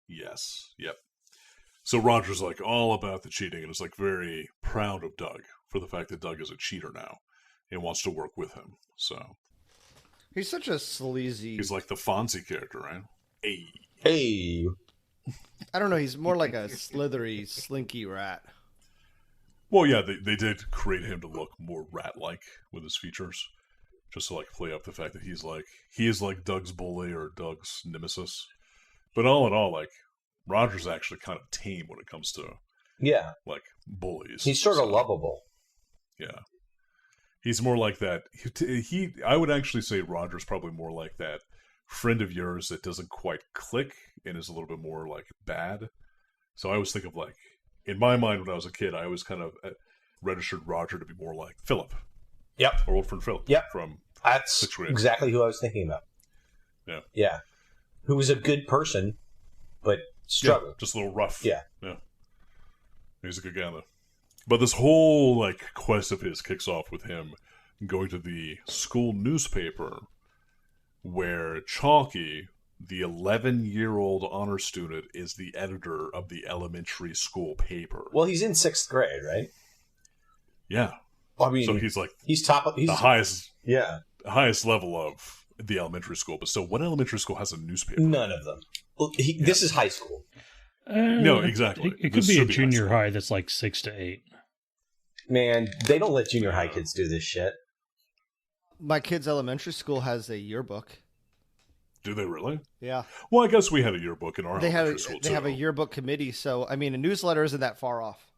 S1: Yes. Yep. So Roger's like all about the cheating and is like very proud of Doug for the fact that Doug is a cheater now and wants to work with him. So
S3: he's such a sleazy.
S1: He's like the Fonzie character, right?
S5: Hey.
S3: I don't know. He's more like a slithery, slinky rat.
S1: Well, yeah, they did create him to look more rat-like with his features, just to like play up the fact that he is like Doug's bully or Doug's nemesis. But all in all, like Roger's actually kind of tame when it comes to like bullies.
S5: He's sort of lovable.
S1: Yeah, he's more like that. I would actually say Roger's probably more like that friend of yours that doesn't quite click and is a little bit more like bad. So I always think of like, in my mind when I was a kid, I always kind of registered Roger to be more like Philip.
S5: Yep.
S1: Our old friend Philip.
S5: Yep.
S1: From
S5: That's exactly who I was thinking about.
S1: Yeah.
S5: Yeah. Who was a good person, but struggling.
S1: Just a little rough.
S5: Yeah.
S1: He's a good guy though. But this whole like quest of his kicks off with him going to the school newspaper, where Chalky, the 11-year-old honor student, is the editor of the elementary school paper.
S5: Well, he's in 6th grade, right?
S1: Yeah.
S5: I mean,
S1: So he's like
S5: he's top. He's
S1: the highest level of the elementary school. But still, what elementary school has a newspaper?
S5: None of them. Well, this is high school.
S1: No, exactly.
S4: It could
S1: This
S4: be a
S1: should high
S4: junior
S1: school.
S4: high that's like 6 to 8.
S5: Man, they don't let junior high kids do this shit.
S3: My kid's elementary school has a yearbook.
S1: Do they really?
S3: Yeah.
S1: Well, I guess we had a yearbook in our
S3: They have
S1: elementary school
S3: they
S1: too.
S3: have a yearbook committee, so I mean a newsletter isn't that far off.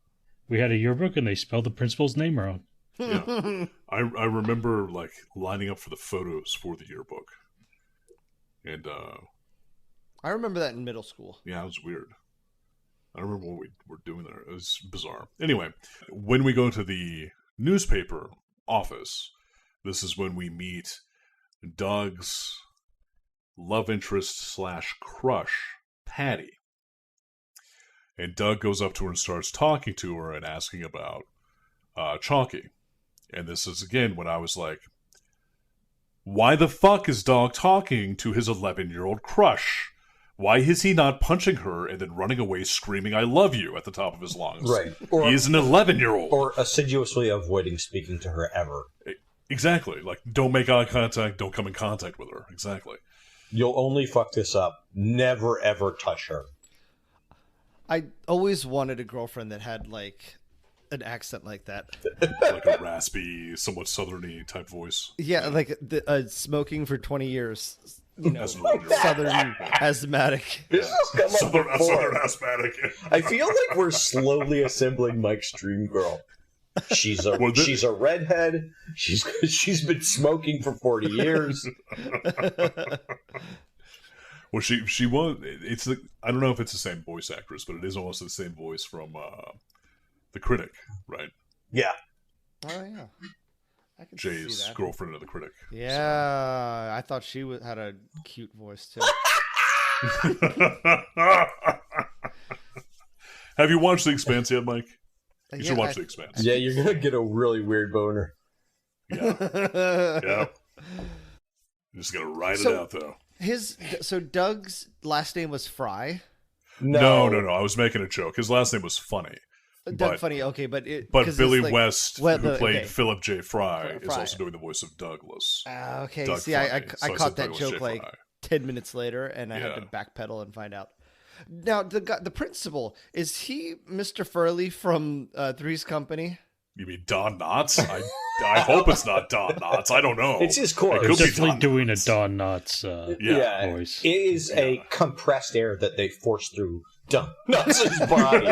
S4: We had a yearbook and they spelled the principal's name wrong.
S1: Yeah. I remember like lining up for the photos for the yearbook. And
S3: I remember that in middle school.
S1: yeah, it was weird. I don't remember what we were doing there. It was bizarre. Anyway, when we go to the newspaper office, this is when we meet Doug's love interest / crush, Patti. And Doug goes up to her and starts talking to her and asking about Chalky. And this is, again, when I was like, why the fuck is Doug talking to his 11-year-old crush? Why is he not punching her and then running away screaming, I love you, at the top of his lungs?
S5: Right. Or,
S1: He is an 11-year-old.
S5: or assiduously avoiding speaking to her ever.
S1: Exactly. Like, don't make eye contact, don't come in contact with her. Exactly.
S5: You'll only fuck this up. Never, ever touch her.
S3: I always wanted a girlfriend that had like an accent like that.
S1: Like a raspy, somewhat southerny type voice.
S3: Yeah, like smoking for 20 years. You know,
S1: As an 11-year-old.
S3: southern asthmatic.
S5: This has come up
S1: Southern
S5: before.
S1: asthmatic.
S5: I feel like we're slowly assembling Mike's dream girl. She's a she's a redhead. She's been smoking for 40 years.
S1: Well, she was. It's I don't know if it's the same voice actress, but it is almost the same voice from The Critic, right?
S5: Yeah.
S3: Oh yeah, I can see
S1: Jay's
S3: that.
S1: girlfriend of The Critic.
S3: Yeah, I thought she had a cute voice too.
S1: Have you watched The Expanse yet, Mike? You should watch The Expanse.
S5: Yeah, you're gonna get a really weird boner.
S1: Yeah. Yeah. You're just gonna ride it out, though.
S3: So Doug's last name was Fry.
S1: No. I was making a joke. His last name was Funny.
S3: Doug Funny, okay, but
S1: Billy West, who played
S3: okay.
S1: Philip J. Fry, is
S3: Fry.
S1: also doing the voice of Douglas.
S3: Okay,
S1: Doug
S3: see, I
S1: Funny. So I
S3: caught
S1: said
S3: that
S1: Douglas
S3: joke
S1: J.
S3: like
S1: Fry.
S3: 10 minutes later, and I had to backpedal and find out. Now, the principal, is he Mr. Furley from Three's Company?
S1: You mean Don Knotts? I hope it's not Don Knotts. I don't know.
S5: It's his chorus.
S1: It could be
S4: Definitely
S1: Don
S4: doing
S1: Knotts.
S4: a Don Knotts voice.
S5: It is a compressed air that they force through Don Knotts' body.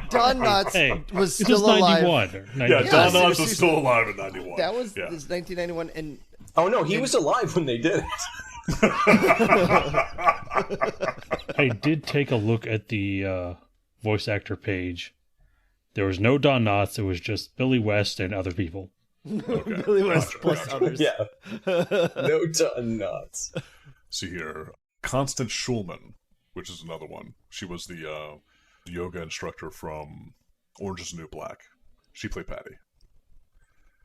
S3: Don Knotts
S4: Hey,
S3: was
S4: it was
S3: still alive.
S4: 91. Or 92.
S1: Yeah, Don Knotts
S3: seriously.
S1: was still alive in 91.
S3: That was
S1: Yeah.
S3: 1991, and
S5: Oh no, he was alive when they did it.
S4: I did take a look at the voice actor page. There was no Don Knotts. It was just Billy West and other people.
S3: Billy West plus others.
S5: Yeah. No Don Knotts.
S1: See here. Constance Schulman, which is another one. She was the yoga instructor from Orange is the New Black. She played Patti.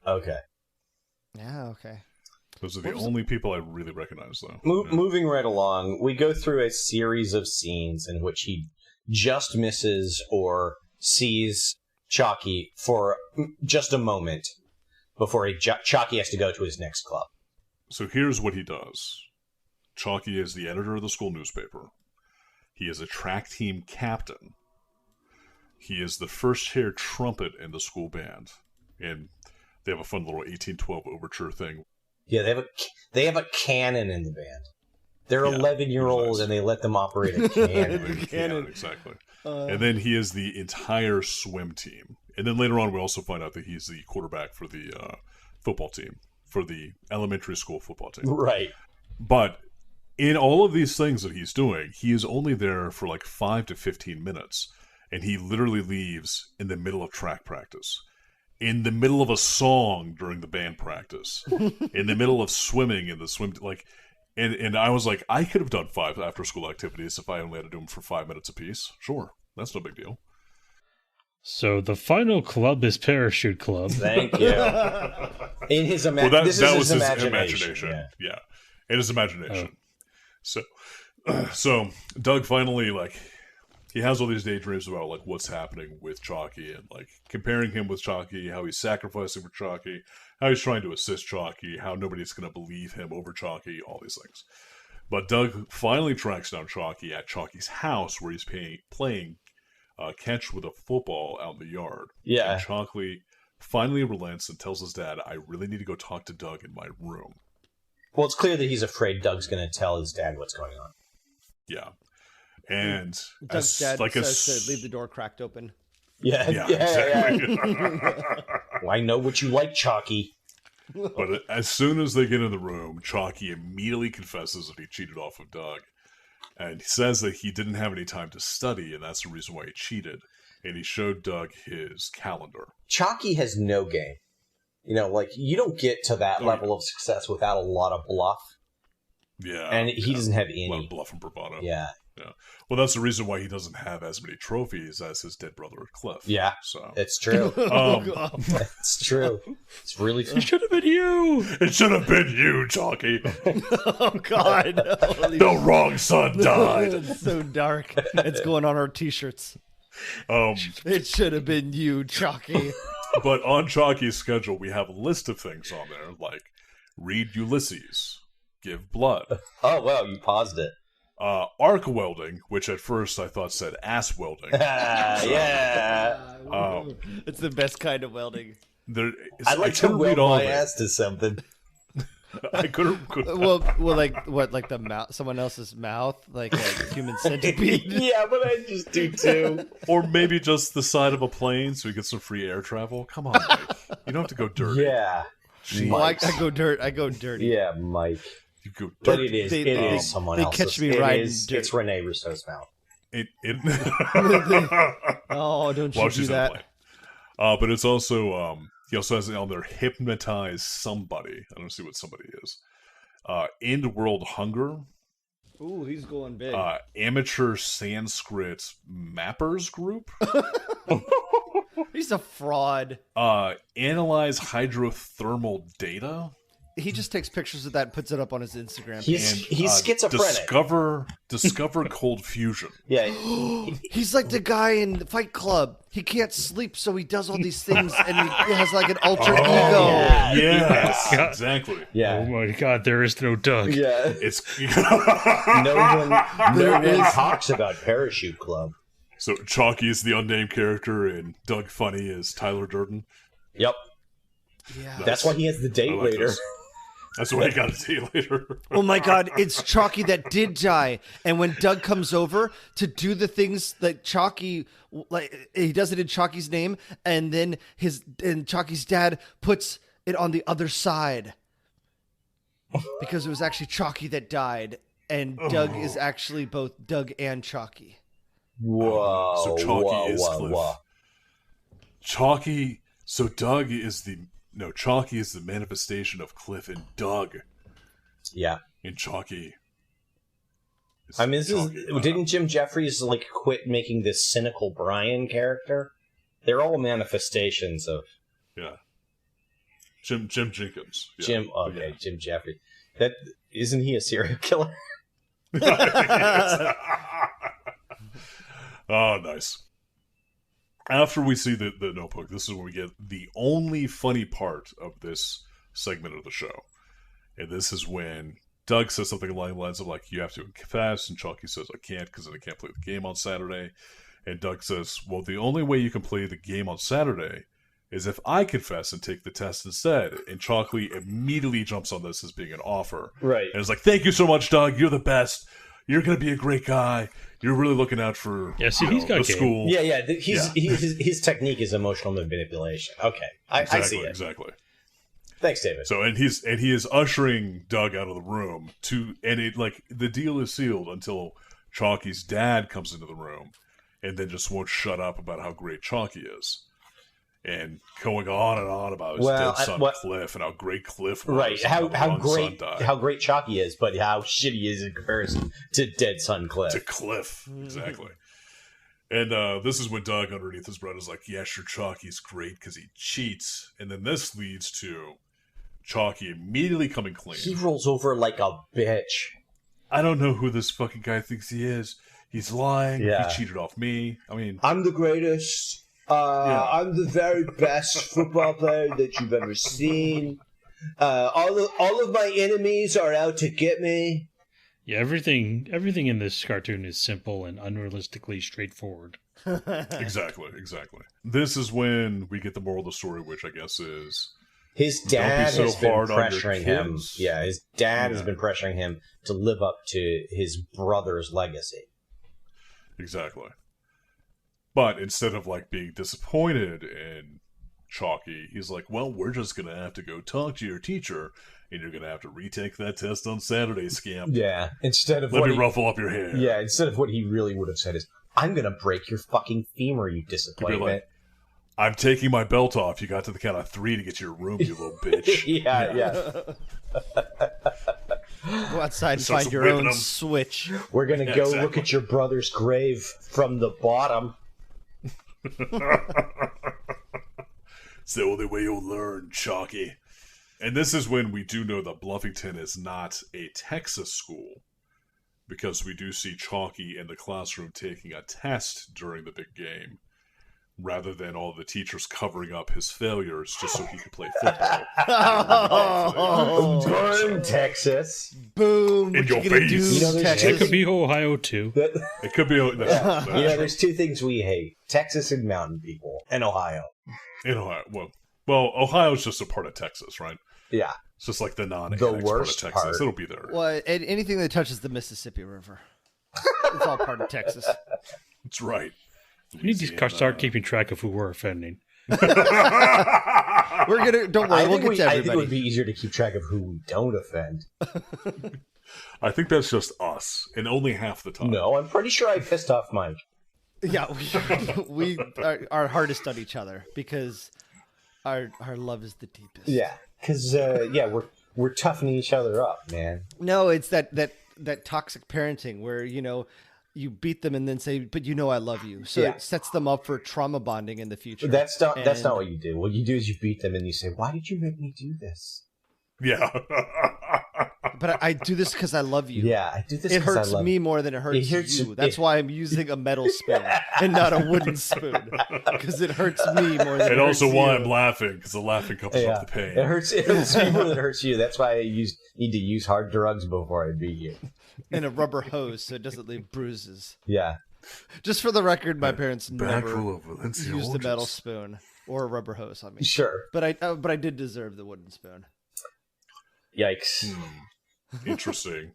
S5: Okay.
S3: Yeah, okay.
S1: Those are the only people I really recognize, though.
S5: Moving right along, we go through a series of scenes in which he just misses or sees Chalky for just a moment before Chalky has to go to his next club.
S1: So here's what he does. Chalky is the editor of the school newspaper. He is a track team captain. He is the first chair trumpet in the school band. And they have a fun little 1812 overture thing.
S5: Yeah, they have a cannon in the band. They're
S1: Yeah,
S5: 11-year-olds
S1: nice.
S5: and they let them operate a cannon.
S1: Cannon, exactly. And then he is the entire swim team. And then later on, we also find out that he's the quarterback for the football team, for the elementary school football team.
S5: Right.
S1: But in all of these things that he's doing, he is only there for like 5 to 15 minutes. And he literally leaves in the middle of track practice, in the middle of a song during the band practice, in the middle of swimming in the swim. Like, And I was like, I could have done 5 after-school activities if I only had to do them for 5 minutes apiece. Sure, that's no big deal.
S4: So the final club is Parachute Club.
S5: Thank you. In his this is his imagination.
S1: Yeah. In his imagination. So Doug finally, like, he has all these daydreams about, like, what's happening with Chalky and, like, comparing him with Chalky, how he's sacrificing for Chalky, how he's trying to assist Chalky, how nobody's going to believe him over Chalky, all these things. But Doug finally tracks down Chalky at Chalky's house where he's playing catch with a football out in the yard.
S5: Yeah.
S1: And Chalky finally relents and tells his dad, I really need to go talk to Doug in my room.
S5: Well, it's clear that he's afraid Doug's going to tell his dad what's going on.
S1: Yeah. And
S3: Doug's dad says to leave the door cracked open.
S5: Yeah.
S1: Exactly.
S5: Well, I know what you like, Chalky.
S1: But as soon as they get in the room, Chalky immediately confesses that he cheated off of Doug. And he says that he didn't have any time to study, and that's the reason why he cheated. And he showed Doug his calendar.
S5: Chalky has no game. You know, like, you don't get to that level of success without a lot of bluff.
S1: Yeah.
S5: And he doesn't have any.
S1: A lot of bluff and bravado.
S5: Yeah.
S1: Well, that's the reason why he doesn't have as many trophies as his dead brother Cliff.
S5: Yeah.
S1: So
S5: It's true. It's true. It's really true.
S4: It should have been you.
S1: It should have been you, Chalky.
S3: Oh, God.
S1: The wrong son died.
S3: It's so dark. It's going on our T-shirts. It should have been you, Chalky.
S1: But on Chalky's schedule, we have a list of things on there, like read Ulysses, give blood.
S5: Oh, well, you paused it.
S1: Arc welding, which at first I thought said ass welding.
S5: Yeah.
S3: It's the best kind of welding.
S5: I'd like to weld my ass to something.
S1: I couldn't.
S3: Well, like what? Like the mouth, someone else's mouth, like a human centipede.
S5: Yeah, but I just do too.
S1: Or maybe just the side of a plane, so we get some free air travel. Come on, Mike. You don't have to go dirty.
S5: Yeah.
S3: Well, I go dirty.
S5: Yeah, Mike.
S1: You go dirty.
S5: But it is someone else's.
S3: They catch me riding dirt.
S5: It's Rene Rousseau's mouth.
S3: Oh, don't you do that.
S1: But it's also he also has it on there, hypnotize somebody. I don't see what somebody is. End world hunger.
S3: Ooh, he's going big.
S1: Amateur Sanskrit mappers group.
S3: He's a fraud.
S1: Analyze hydrothermal data.
S3: He just takes pictures of that and puts it up on his Instagram.
S5: He's schizophrenic.
S1: Discover cold fusion.
S5: Yeah.
S3: He's like the guy in Fight Club. He can't sleep, so he does all these things, and he has like an alter ego.
S5: Yeah.
S1: Yes, exactly.
S5: Yeah.
S4: Oh my God, there is no Doug.
S5: Yeah.
S1: It's
S5: no one talks about Parachute Club.
S1: So Chalky is the unnamed character, and Doug Funny is Tyler Durden.
S5: Yep.
S3: Yeah.
S5: That's why he has the date later.
S1: This. That's why he got a date later.
S3: Oh my God, it's Chalky that did die. And when Doug comes over to do the things that Chalky, like he does it in Chalky's name, and then Chalky's dad puts it on the other side because it was actually Chalky that died, and Doug is actually both Doug and Chalky.
S5: Whoa!
S1: So Chalky is Cliff. Chalky. So Doug is Chalky is the manifestation of Cliff and Doug.
S5: Yeah.
S1: And Chalky.
S5: I mean, didn't Jim Jeffries quit making this cynical Brian character? They're all manifestations of.
S1: Yeah. Jim Jenkins. Yeah.
S5: Jim Jeffries. Isn't he a serial killer?
S1: Oh, nice. After we see the notebook, this is when we get the only funny part of this segment of the show. And this is when Doug says something along the lines of, like, you have to confess, and Chalky says, I can't because then I can't play the game on Saturday. And Doug says, well, the only way you can play the game on Saturday is if I confess and take the test instead. And Chalky immediately jumps on this as being an offer.
S5: Right.
S1: And it's like, thank you so much, Doug. You're the best. You're going to be a great guy. You're really looking out for
S4: he's got
S1: the school.
S5: Yeah. His technique is emotional manipulation. Okay, I see it.
S1: Exactly.
S5: Thanks, David.
S1: So he is ushering Doug out of the room the deal is sealed until Chalky's dad comes into the room, and then just won't shut up about how great Chalky is. and going on and on about his dead son Cliff and how great Cliff was.
S5: Right, how great Chalky is, but how shitty he is in comparison to dead son Cliff.
S1: To Cliff, exactly. And this is when Doug, underneath his breath, is like, yeah, sure, Chalky's great because he cheats. And then this leads to Chalky immediately coming clean.
S5: He rolls over like a bitch.
S1: I don't know who this fucking guy thinks he is. He's lying.
S5: Yeah.
S1: He cheated off me. I mean,
S5: I'm the greatest. I'm the very best football player that you've ever seen. All of my enemies are out to get me.
S4: Yeah, everything in this cartoon is simple and unrealistically straightforward.
S1: Exactly. This is when we get the moral of the story, which I guess is
S5: his dad has been pressuring him.
S1: Kids.
S5: Yeah, his dad has been pressuring him to live up to his brother's legacy.
S1: Exactly. But instead of like being disappointed in Chalky, he's like, well, we're just going to have to go talk to your teacher, and you're going to have to retake that test on Saturday, scamp.
S5: Yeah, instead of
S1: Let me ruffle up your hair.
S5: Yeah, instead of what he really would have said is, I'm going to break your fucking femur, you disappointment.
S1: Like, I'm taking my belt off. You got to the count of 3 to get to your room, you little bitch.
S5: yeah.
S3: Go outside and find your own switch.
S5: We're going to go look at your brother's grave from the bottom.
S1: It's the only way you'll learn, Chalky. And this is when we do know that Bluffington is not a Texas school, because we do see Chalky in the classroom taking a test during the big game, rather than all the teachers covering up his failures just so he could play football.
S5: Burn, Texas.
S3: Boom.
S1: In your face.
S4: It could be Ohio, too.
S1: It could be.
S5: There's 2 things we hate. Texas and mountain people. And Ohio.
S1: In Ohio. Well, Ohio's just a part of Texas, right?
S5: Yeah.
S1: It's just like the
S5: worst
S1: part of Texas.
S5: part.
S1: It'll be there.
S3: Well, anything that touches the Mississippi River. It's all part of Texas.
S1: That's right.
S4: We need to start keeping track of who we're offending.
S3: We're gonna. Don't worry, we'll get to everybody.
S5: I think it would be easier to keep track of who we don't offend.
S1: I think that's just us, and only half the time.
S5: No, I'm pretty sure I pissed off Mike.
S3: Yeah, we are hardest on each other because our love is the deepest.
S5: Yeah, because we're toughening each other up, man.
S3: No, it's that toxic parenting where you beat them and then say, but I love you. So it sets them up for trauma bonding in the future.
S5: That's not what you do. What you do is you beat them and you say, why did you make me do this?
S1: Yeah.
S3: But I do this because I love you.
S5: Yeah, I do this
S3: because
S5: I love you.
S3: It hurts me more than it hurts you. That's why I'm using a metal spoon and not a wooden spoon. Because it hurts me more than it hurts you.
S1: And also why I'm laughing, because the laughing covers up the pain.
S5: It hurts me more than it hurts you. That's why I need to use hard drugs before I beat you.
S3: And a rubber hose so it doesn't leave bruises.
S5: Yeah.
S3: Just for the record, my parents never used
S1: oranges.
S3: a metal spoon or a rubber hose on me.
S5: Sure.
S3: But I did deserve the wooden spoon.
S5: Yikes.
S1: Interesting.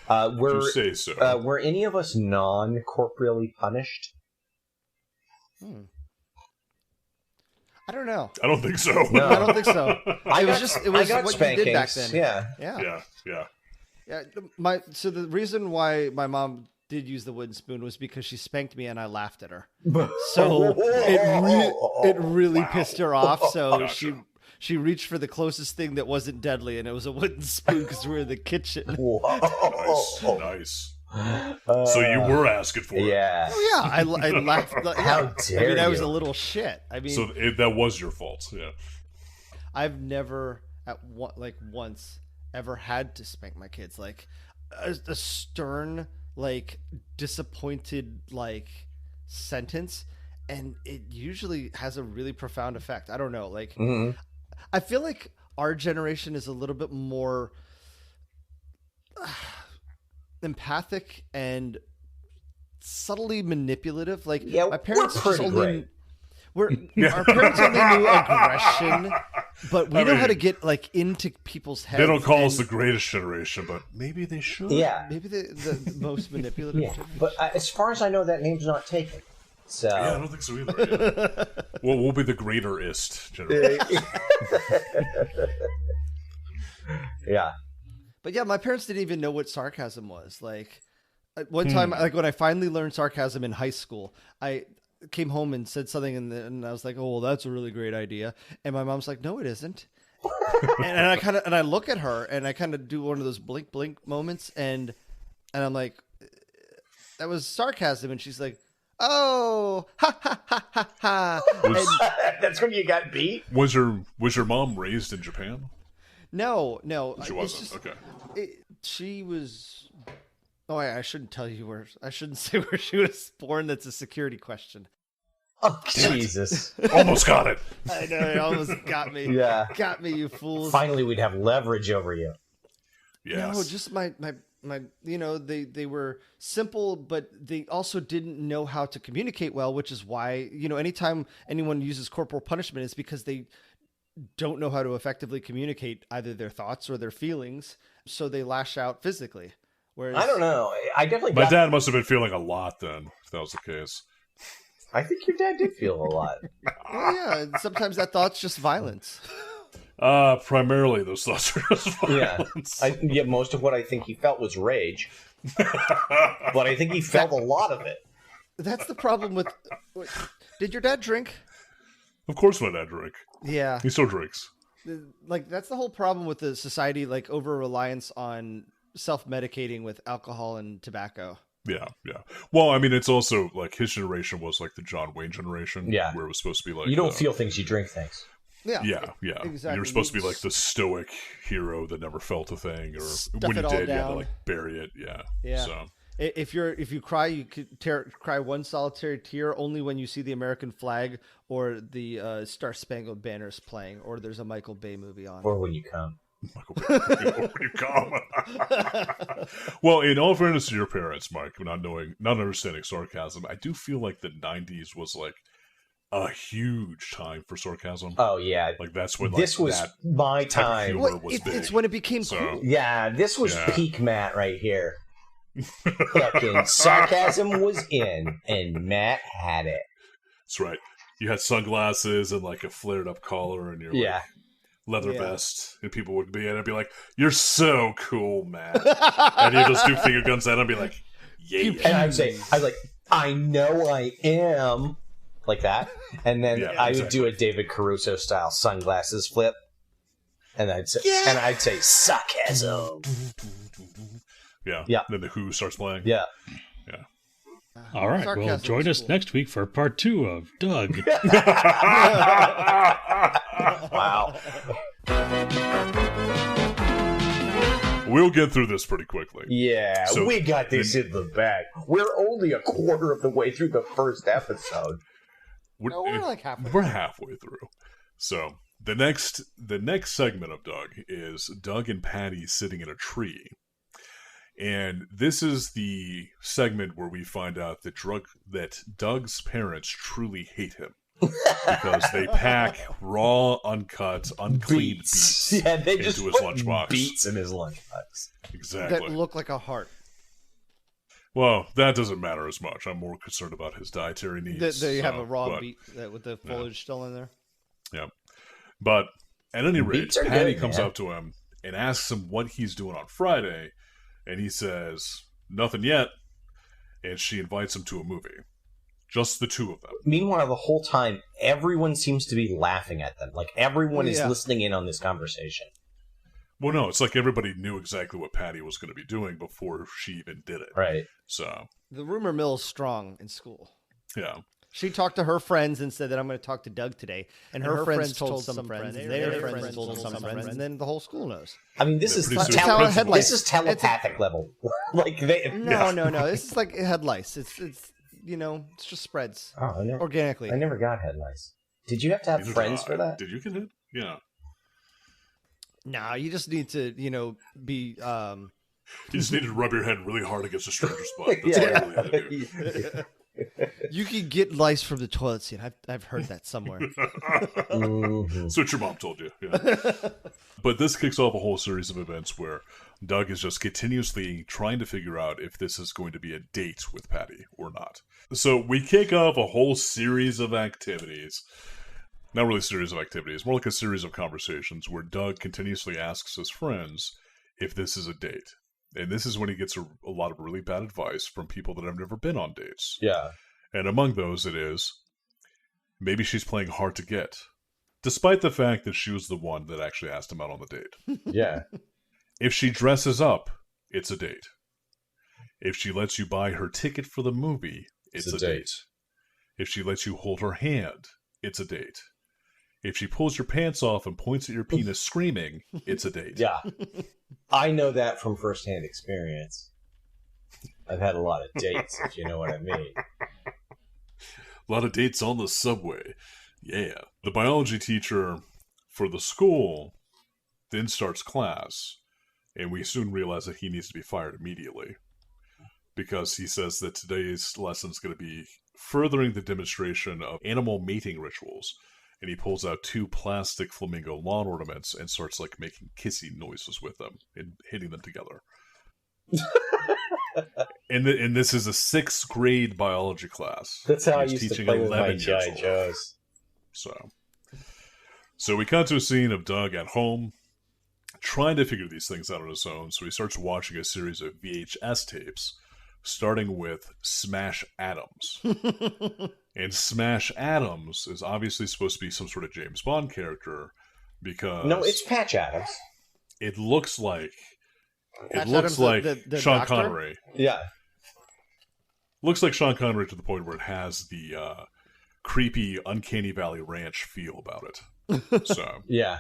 S5: You
S1: say so.
S5: Were any of us non-corporeally punished?
S3: I don't know.
S1: I don't think so.
S3: No, I don't think so.
S5: I
S3: got what
S5: spankings.
S3: you did back then.
S5: Yeah.
S3: So the reason why my mom did use the wooden spoon was because she spanked me and I laughed at her. So it really pissed her off. So she reached for the closest thing that wasn't deadly, and it was a wooden spoon because we were in the kitchen.
S1: Nice. So you were asking for it.
S5: Yeah.
S3: Oh yeah, I laughed.
S5: How dare you?
S3: I was a little shit.
S1: So that was your fault. Yeah.
S3: I've never once ever had to spank my kids. Like a stern, disappointed, sentence, and it usually has a really profound effect. I don't know. I feel like our generation is a little bit more empathic and subtly manipulative. My parents our parents only knew aggression, but we know how to get into people's heads.
S1: They don't call us the greatest generation, but maybe they should.
S5: Yeah,
S3: maybe the most manipulative.
S5: Yeah, but as far as I know, that name's not taken. So
S1: yeah, I don't think so either. Yeah. Well, we'll be the greaterist generation.
S5: Yeah.
S3: But yeah, my parents didn't even know what sarcasm was. One time, when I finally learned sarcasm in high school, I came home and said something, and I was like, "Oh, well, that's a really great idea." And my mom's like, "No, it isn't." and I look at her, and I kind of do one of those blink moments, and I'm like, "That was sarcasm," and she's like, "Oh, ha ha ha ha ha."
S5: That's when you got beat.
S1: Was your mom raised in Japan?
S3: No.
S1: She wasn't. Okay.
S3: She was. Oh, I shouldn't tell you where. I shouldn't say where she was born. That's a security question.
S5: Oh, Jesus.
S1: Almost got it.
S3: I know, it almost got me.
S5: Yeah.
S3: Got me, you fools.
S5: Finally, we'd have leverage over you.
S1: Yes.
S3: No, just my they were simple, but they also didn't know how to communicate well, which is why, anytime anyone uses corporal punishment, it's because they don't know how to effectively communicate either their thoughts or their feelings, so they lash out physically. Whereas,
S5: I don't know. I definitely
S1: My dad must have been feeling a lot then, if that was the case.
S5: I think your dad did feel a lot.
S3: Well, yeah, and sometimes that thought's just violence.
S1: Primarily those thoughts are just violence.
S5: Yeah, most of what I think he felt was rage. But I think he felt a lot of it.
S3: That's the problem with... Did your dad drink?
S1: Of course my dad drank.
S3: Yeah.
S1: He still drinks.
S3: Like, that's the whole problem with the society, like, over-reliance on self-medicating with alcohol and tobacco.
S1: Yeah. Well, I mean, it's also, like, his generation was, like, the John Wayne generation.
S5: Yeah.
S1: Where it was supposed to be, like...
S5: You don't feel things, you drink things.
S1: Yeah.
S3: Exactly.
S1: You were supposed to be, like, the stoic hero that never felt a thing, or
S3: Stuff
S1: when you
S3: it all
S1: did, you had to,
S3: down.
S1: like, bury it. Yeah. So...
S3: If you cry, you could cry one solitary tear only when you see the American flag or the Star Spangled Banner's playing, or there's a Michael Bay movie on.
S5: Or when you come.
S1: Michael Bay, when you come. Well, in all fairness to your parents, Mike, not understanding sarcasm, I do feel like the 90s was like a huge time for sarcasm.
S5: Oh, yeah.
S1: Like that's when
S5: this was my time.
S1: Humor was big.
S3: It's when it became cool.
S5: Yeah, this was peak Matt right here. Fucking sarcasm was in, and Matt had it.
S1: That's right. You had sunglasses and like a flared up collar and your like, leather vest, and people would be in and be like, "You're so cool, Matt," and you just do finger guns at him and be like, "Yeah."
S5: And I was like, "I know I am," like that, and then I would do a David Caruso style sunglasses flip, and I'd say sarcasm. Yeah.
S1: Then the Who starts playing.
S5: Yeah.
S4: All right. Well, join us next week for part 2 of Doug.
S5: Wow.
S1: We'll get through this pretty quickly.
S5: Yeah, so we got this in the bag. We're only a quarter of the way through the first episode.
S3: We're like halfway.
S1: We're halfway through. So the next segment of Doug is Doug and Patti sitting in a tree. And this is the segment where we find out that Doug's parents truly hate him because they pack raw, uncut, unclean beets
S5: they just
S1: into his lunchbox.
S5: Beets in his lunchbox.
S1: Exactly.
S3: That look like a heart.
S1: Well, that doesn't matter as much. I'm more concerned about his dietary needs.
S3: They have a raw beet with the foliage still in there.
S1: Yeah. But at any rate, Patti comes
S5: man.
S1: up to him and asks him what he's doing on Friday. And he says, "Nothing yet." And she invites him to a movie. Just the two of them.
S5: Meanwhile, the whole time, everyone seems to be laughing at them. Like, everyone is listening in on this conversation.
S1: Well, no, it's like everybody knew exactly what Patti was going to be doing before she even did it.
S5: Right.
S1: So
S3: the rumor mill is strong in school.
S1: Yeah.
S3: She talked to her friends and said that I'm going to talk to Doug today. And her friends told some friends, and their friends told some friends, and then the whole school knows.
S5: I mean, this is telepathic level. Like they
S3: No. This is like head lice. It's just spreads organically.
S5: I never got head lice. Did you have to have friends for that?
S1: Did you get it? Yeah.
S3: Nah, you just need to, be.
S1: You just need to rub your head really hard against a stranger's butt. That's all you really had to do.
S3: You can get lice from the toilet seat. I've heard that somewhere.
S1: That's what your mom told you. Yeah. But this kicks off a whole series of events where Doug is just continuously trying to figure out if this is going to be a date with Patti or not. So we kick off a whole series of activities. Not really a series of activities, more like a series of conversations where Doug continuously asks his friends if this is a date. And this is when he gets a lot of really bad advice from people that have never been on dates.
S5: Yeah.
S1: And among those it is, maybe she's playing hard to get, despite the fact that she was the one that actually asked him out on the date.
S5: Yeah.
S1: If she dresses up, it's a date. If she lets you buy her ticket for the movie, it's a date. If she lets you hold her hand, it's a date. If she pulls your pants off and points at your penis screaming, it's a date.
S5: Yeah. I know that from firsthand experience. I've had a lot of dates, if you know what I mean.
S1: A lot of dates on the subway. Yeah. The biology teacher for the school then starts class, and we soon realize that he needs to be fired immediately, because he says that today's lesson is going to be furthering the demonstration of animal mating rituals. And he pulls out 2 plastic flamingo lawn ornaments and starts like making kissy noises with them and hitting them together. and this is a 6th grade biology class.
S5: That's how I
S1: He's
S5: used to
S1: teaching
S5: play with my
S1: 11 years
S5: G.I.
S1: old.
S5: Joes.
S1: So we cut to a scene of Doug at home trying to figure these things out on his own. So he starts watching a series of VHS tapes, starting with Smash Adams. And Smash Adams is obviously supposed to be some sort of James Bond character, because
S5: No, it's Patch Adams.
S1: it looks like
S3: Patch Adams, the
S1: Sean
S3: doctor?
S1: Connery.
S5: Yeah.
S1: Looks like Sean Connery to the point where it has the creepy Uncanny Valley Ranch feel about it. So,
S5: Yeah.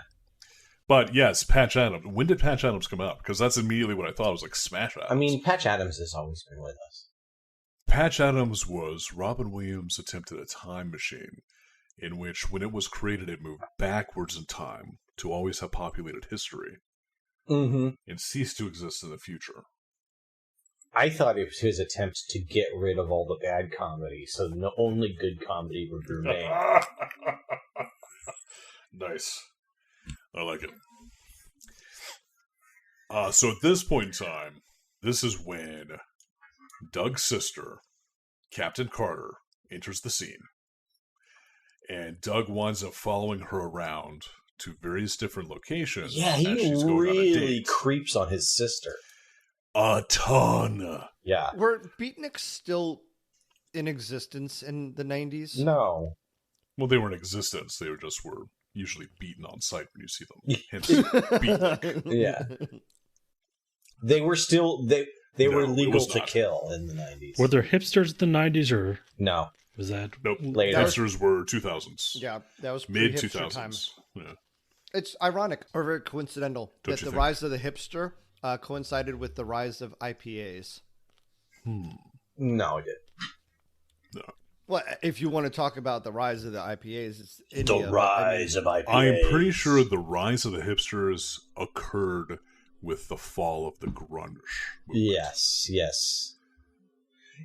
S1: but yes, Patch Adams. When did Patch Adams come out? Because that's immediately what I thought. It was like Smash Adams.
S5: I mean, Patch Adams has always been with us.
S1: Patch Adams was Robin Williams' attempt at a time machine, in which, when it was created, it moved backwards in time to always have populated history
S5: Mm-hmm.
S1: and cease to exist in the future.
S5: I thought it was his attempt to get rid of all the bad comedy, so only good comedy would remain.
S1: Nice. I like it. So at this point in time, this is when Doug's sister, Captain Carter, enters the scene. And Doug winds up following her around to various different locations.
S5: Yeah,
S1: as
S5: he
S1: she's going on a
S5: really
S1: date.
S5: creeps on his sister.
S1: A ton.
S5: Yeah.
S3: Were beatniks still in existence in the 90s?
S5: No.
S1: Well, they were in existence. They were usually beaten on sight when you see them. Hence, beatnik.
S5: Yeah. They were still they
S1: No,
S5: were
S1: it
S5: legal
S1: was
S5: to
S1: not.
S5: kill in the 90s.
S4: Were there hipsters in the 90s, or
S5: No.
S4: was that?
S1: Nope.
S5: Later.
S1: Hipsters were 2000s.
S3: Yeah, that was
S1: Mid
S3: pre-hipster time.
S1: 2000s. Yeah.
S3: It's ironic or very coincidental
S1: Don't
S3: that
S1: you
S3: the
S1: think?
S3: rise of the hipster coincided with the rise of IPAs.
S5: No, it didn't.
S1: No.
S3: Well, if you want to talk about the rise of the IPAs, it's India,
S5: The
S3: but,
S5: rise of IPAs.
S1: I'm pretty sure the rise of the hipsters occurred with the fall of the grunge movement.
S5: Yes.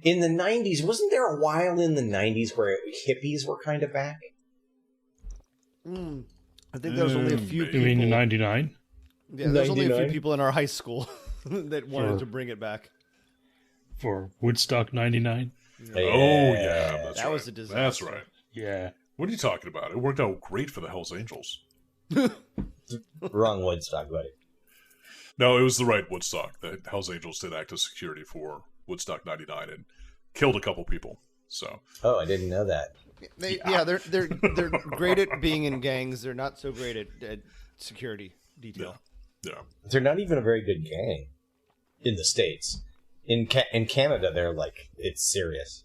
S5: In the 90s, wasn't there a while in the 90s where hippies were kind of back?
S3: I think there was only a few
S1: maybe.
S3: people.
S4: You mean in '99?
S3: Yeah, there's only a few
S5: 99?
S3: people in our high school that wanted
S4: Sure.
S3: to bring it back.
S4: For Woodstock '99?
S1: Oh, yeah. That's
S3: That
S1: right.
S3: was a disaster.
S1: That's right.
S4: Yeah.
S1: What are you talking about? It worked out great for the Hells Angels.
S5: Wrong Woodstock, buddy.
S1: No, it was the right Woodstock. The Hells Angels did act as security for Woodstock 99 and killed a couple people. So,
S5: Oh, I didn't know that.
S3: They're great at being in gangs. They're not so great at security detail.
S1: yeah.
S5: They're not even a very good gang in the States. In Canada, they're like, it's serious.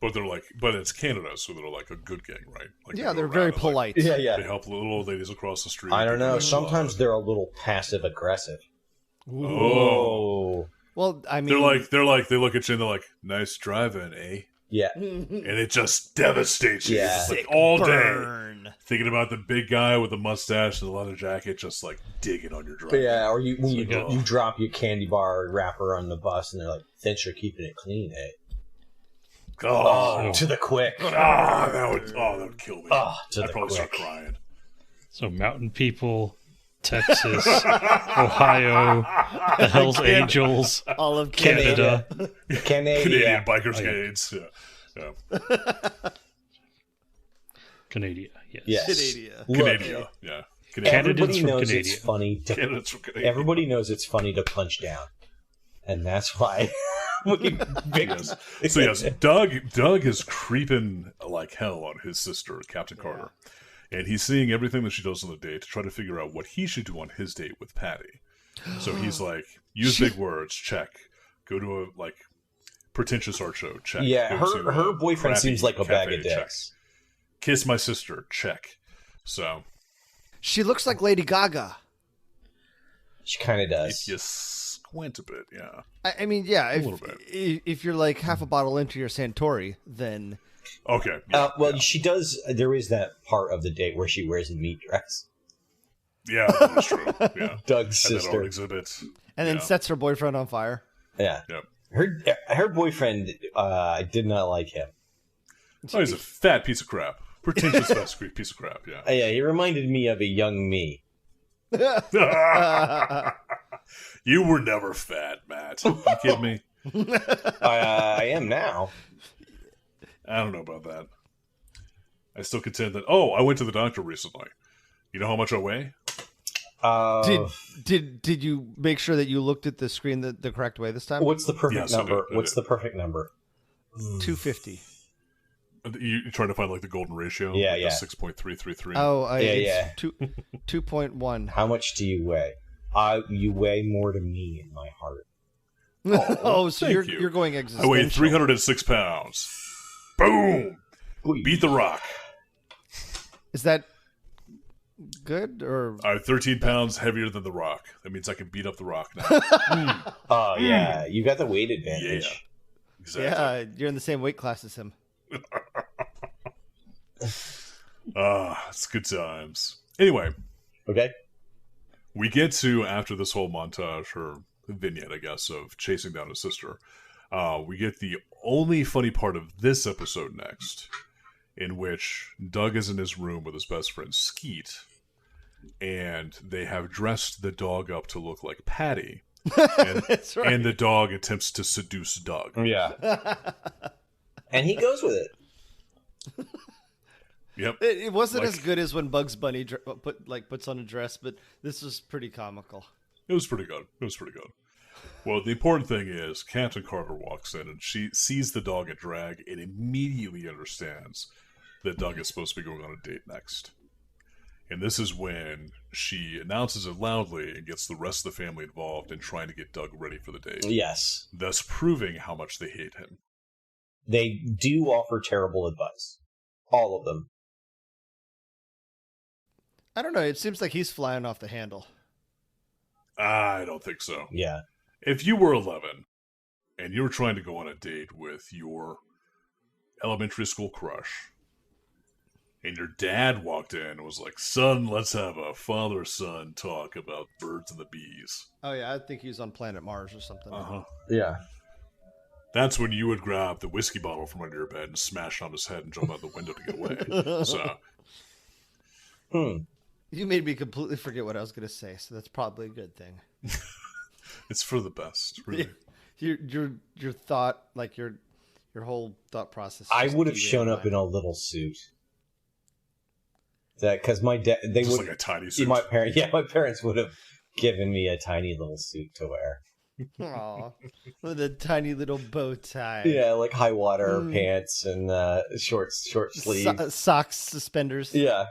S1: But it's Canada, so they're like a good gang, right? Like
S3: Yeah,
S1: they go
S3: they're
S1: around
S3: very
S1: and, like,
S3: polite.
S5: Yeah.
S1: They help little old ladies across the street.
S5: I don't know.
S1: They
S5: Sometimes they're a little passive aggressive.
S1: Oh.
S3: Well, I mean,
S1: They look at you and they're like, nice driving, eh?
S5: Yeah.
S1: And it just devastates you.
S5: Yeah.
S1: It's like all day.
S3: burn.
S1: Thinking about the big guy with the mustache and the leather jacket just like digging on your drive.
S5: Yeah, or when you
S1: like,
S5: you drop your candy bar wrapper on the bus and they're like, thanks for keeping it clean, eh?
S1: Oh,
S5: To the quick.
S1: that would kill me.
S5: Oh, to
S1: I'd
S5: the
S1: probably start
S5: quick.
S1: crying.
S4: So mountain people, Texas, Ohio, the Hells Angels,
S3: all of
S4: Canada.
S1: Canadian bikers
S4: Oh, yeah.
S1: gangs. Yeah.
S4: Canada. Yes.
S5: Yes.
S3: Canada.
S5: Look,
S1: Canada. Yeah. Canada.
S4: Canadians
S5: everybody
S4: from
S5: knows
S4: Canada.
S5: it's funny to
S1: Canada's from Canada.
S5: everybody knows it's funny to punch down. And that's why
S1: Yes. So yes, Doug is creeping like hell on his sister, Captain Carter. And he's seeing everything that she does on the date to try to figure out what he should do on his date with Patty. So he's like, use big words, check. Go to a like pretentious art show, check.
S5: Yeah,
S1: Go to
S5: her
S1: a
S5: boyfriend
S1: crappy
S5: seems like a bag
S1: cafe,
S5: of
S1: check.
S5: dicks.
S1: Kiss my sister, check. So
S3: She looks like Lady Gaga.
S5: She kind of does.
S1: if you squint a bit, yeah.
S3: I mean, yeah,
S1: little bit.
S3: if you're like half a bottle into your Santori, then
S1: Okay.
S5: Well, she does. There is that part of the date where she wears a meat dress.
S1: Yeah, that's true. Yeah.
S5: Doug's
S1: And then
S5: sister.
S1: art exhibit.
S3: and then sets her boyfriend on fire.
S5: Yeah.
S1: Yep.
S5: Her boyfriend did not like him.
S1: Oh, he's a fat piece of crap. Pretentious fat piece of crap, yeah.
S5: Yeah, he reminded me of a young me.
S1: You were never fat, Matt. You kidding me?
S5: I am now.
S1: I don't know about that. I still contend that. Oh, I went to the doctor recently. You know how much I weigh?
S3: Did you make sure that you looked at the screen the correct way this time?
S5: What's the perfect
S1: Yes, I
S5: number?
S1: did.
S5: What's the perfect number?
S3: 250.
S1: You trying to find like the golden ratio?
S5: Yeah,
S1: like
S5: yeah.
S1: 6.333.
S3: Oh,
S5: Yeah,
S3: it's 2.1.
S5: How much do you weigh? You weigh more to me in my heart.
S3: Oh, so
S1: thank
S3: you're
S1: you.
S3: going
S1: I
S3: existential.
S1: weigh 306 pounds. Boom! Beat the rock.
S3: Is that good or?
S1: I'm 13 pounds heavier than the rock. That means I can beat up the rock now.
S5: Oh yeah, you got the weight advantage.
S1: Yeah. Exactly.
S3: Yeah, you're in the same weight class as him.
S1: It's good times. Anyway,
S5: Okay.
S1: we get to, after this whole montage, or vignette, I guess, of chasing down his sister, we get the only funny part of this episode next, in which Doug is in his room with his best friend Skeet, and they have dressed the dog up to look like Patty, and,
S3: That's right.
S1: and the dog attempts to seduce Doug.
S5: Yeah. And he goes with it.
S1: Yep.
S3: It wasn't
S1: Like-
S3: as good as when Bugs Bunny puts on a dress, but this was pretty comical.
S1: It was pretty good. It was pretty good. Well, the important thing is Captain Carter walks in and she sees the dog at drag and immediately understands that Doug is supposed to be going on a date next. And this is when she announces it loudly and gets the rest of the family involved in trying to get Doug ready for the date,
S5: Yes.
S1: thus proving how much they hate him.
S5: They do offer terrible advice. All of them.
S3: I don't know. It seems like he's flying off the handle.
S1: I don't think so.
S5: Yeah.
S1: If you were 11 and you were trying to go on a date with your elementary school crush, and your dad walked in and was like, "Son, let's have a father-son talk about birds and the bees."
S3: Oh yeah, I think he was on Planet Mars or something.
S1: Uh-huh.
S5: Yeah.
S1: That's when you would grab the whiskey bottle from under your bed and smash it on his head and jump out the window to get away. So,
S3: You made me completely forget what I was going to say, so that's probably a good thing.
S1: it's for the best, really.
S3: Your thought, like your whole thought process.
S5: I
S3: just
S5: would have
S3: derailed
S5: shown up
S3: mine.
S5: in a little suit. That because my dad, they
S1: Just
S5: would
S1: like a tiny suit.
S5: my parents would have given me a tiny little suit to wear.
S3: Aw, with a tiny little bow tie.
S5: Yeah, like high water pants and short sleeve.
S3: Socks, suspenders.
S5: Yeah,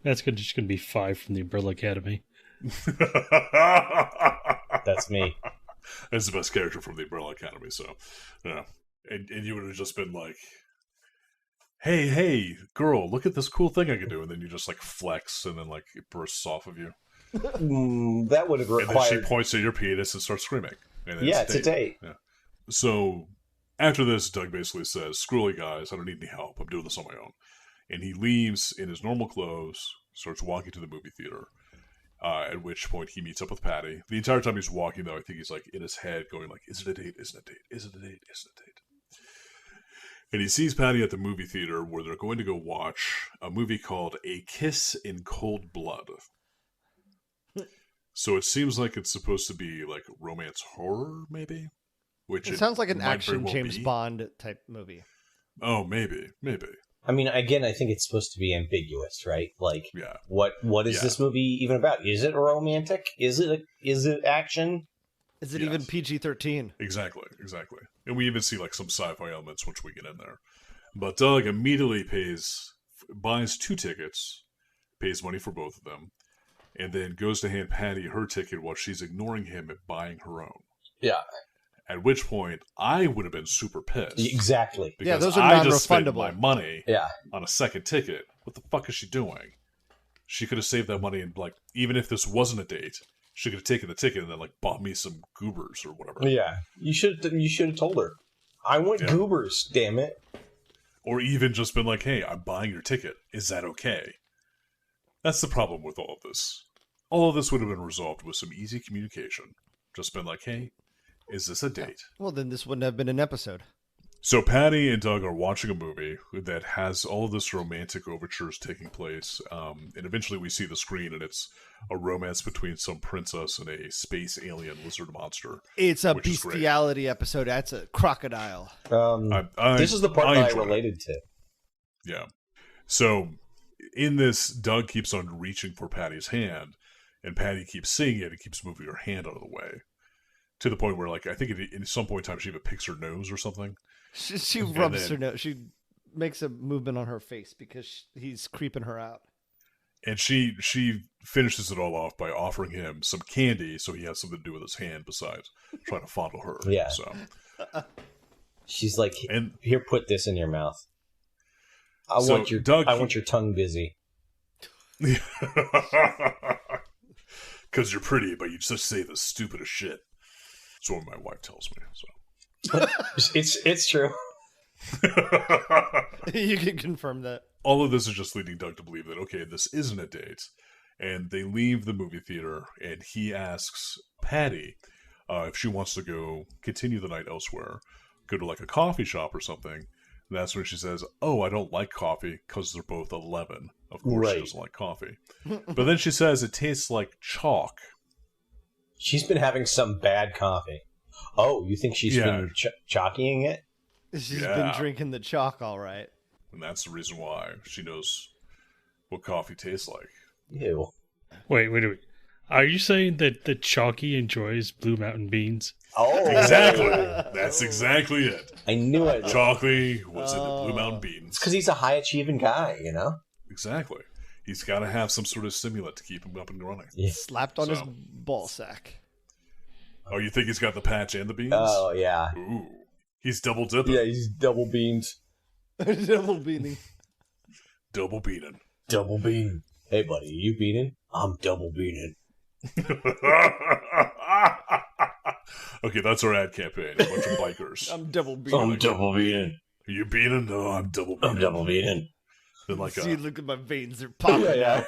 S4: That's just going to be 5 from the Umbrella Academy.
S5: that's me.
S1: That's the best character from the Umbrella Academy, so, yeah. And you would have just been like, hey, girl, look at this cool thing I can do. And then you just, like, flex, and then, like, it bursts off of you.
S5: That would have
S1: And then she
S5: required.
S1: points at your penis and starts screaming. And then
S5: Yeah, it's a date.
S1: Yeah. So, after this, Doug basically says, "Screw you guys, I don't need any help. I'm doing this on my own." And he leaves in his normal clothes, starts walking to the movie theater, at which point he meets up with Patty. The entire time he's walking, though, I think he's, like, in his head going, like, is it a date? Is it a date? Is it a date? Is it a date? And he sees Patty at the movie theater where they're going to go watch a movie called A Kiss in Cold Blood. So it seems like it's supposed to be like romance horror, maybe? Which
S3: It sounds like an
S1: might very
S3: action
S1: well
S3: James
S1: be.
S3: Bond type movie.
S1: Oh, maybe.
S5: I mean, again, I think it's supposed to be ambiguous, right? Like,
S1: Yeah.
S5: what is
S1: Yeah.
S5: this movie even about? Is it romantic? Is it action?
S3: Is it
S1: Yes.
S3: even PG-13?
S1: Exactly. And we even see like some sci-fi elements which we get in there. But Doug immediately buys 2 tickets, pays money for both of them, and then goes to hand Patty her ticket while she's ignoring him and buying her own.
S5: Yeah.
S1: At which point, I would have been super pissed.
S5: Exactly.
S1: Because
S3: Yeah, those are
S1: I just spent
S3: non-refundable.
S1: my money
S5: Yeah.
S1: on a second ticket. What the fuck is she doing? She could have saved that money and, like, even if this wasn't a date, she could have taken the ticket and then, like, bought me some goobers or whatever.
S5: Yeah. You should have told her. I want goobers, damn it.
S1: Or even just been like, hey, I'm buying your ticket. Is that okay? That's the problem with all of this. All of this would have been resolved with some easy communication. Just been like, hey, is this a date?
S3: Well, then this wouldn't have been an episode.
S1: So Patty and Doug are watching a movie that has all of this romantic overtures taking place. And eventually we see the screen and it's a romance between some princess and a space alien lizard monster.
S3: It's a
S1: which is great.
S3: bestiality episode. That's a crocodile.
S5: This is the part that I
S1: enjoy it.
S5: related to.
S1: Yeah. So in this, Doug keeps on reaching for Patty's hand, and Patty keeps seeing it and keeps moving her hand out of the way. To the point where, like, I think at some point in time she even picks her nose or something.
S3: She rubs her nose. She makes a movement on her face because he's creeping her out.
S1: And she finishes it all off by offering him some candy so he has something to do with his hand besides trying to fondle her.
S5: Yeah.
S1: So
S5: She's like,
S1: and
S5: here, put this in your mouth. I
S1: So,
S5: want your
S1: Doug-
S5: want your tongue busy.
S1: because you're pretty, but you just say the stupidest shit. That's what my wife tells me. So.
S5: It's true.
S3: You can confirm that.
S1: All of this is just leading Doug to believe that, okay, this isn't a date. And they leave the movie theater, and he asks Patty if she wants to go continue the night elsewhere, go to like a coffee shop or something. And that's when she says, oh, I don't like coffee because they're both 11. Of course, she
S5: Right.
S1: doesn't like coffee. But then she says it tastes like chalk.
S5: She's been having some bad coffee. Oh, you think she's been chalkying it?
S3: She's
S1: Yeah.
S3: been drinking the chalk, all right.
S1: And that's the reason why she knows what coffee tastes like.
S5: Ew.
S4: Wait. Are you saying that Chalky enjoys Blue Mountain beans?
S5: Oh,
S1: Exactly. That's exactly it.
S5: I knew it.
S1: Chalky was in the Blue Mountain Beans.
S5: It's because he's a high achieving guy, you know.
S1: Exactly. He's got to have some sort of stimulant to keep him up and running.
S5: Yeah.
S3: Slapped on his
S1: So.
S3: ball sack.
S1: Oh, you think he's got the patch and the beans?
S5: Oh yeah.
S1: Ooh. He's double dipping.
S5: Yeah, he's double beans.
S3: Double beating.
S1: Double beaning.
S5: Double bean. Hey, buddy, you beaning? I'm double beaning.
S1: Okay, that's our ad campaign. A bunch of bikers.
S3: I'm double beating.
S5: I'm double beaning.
S1: Are you beaning? No, I'm double beaning.
S5: I'm double beaning.
S1: Then like
S3: See, look at my veins. They're popping.
S5: Yeah.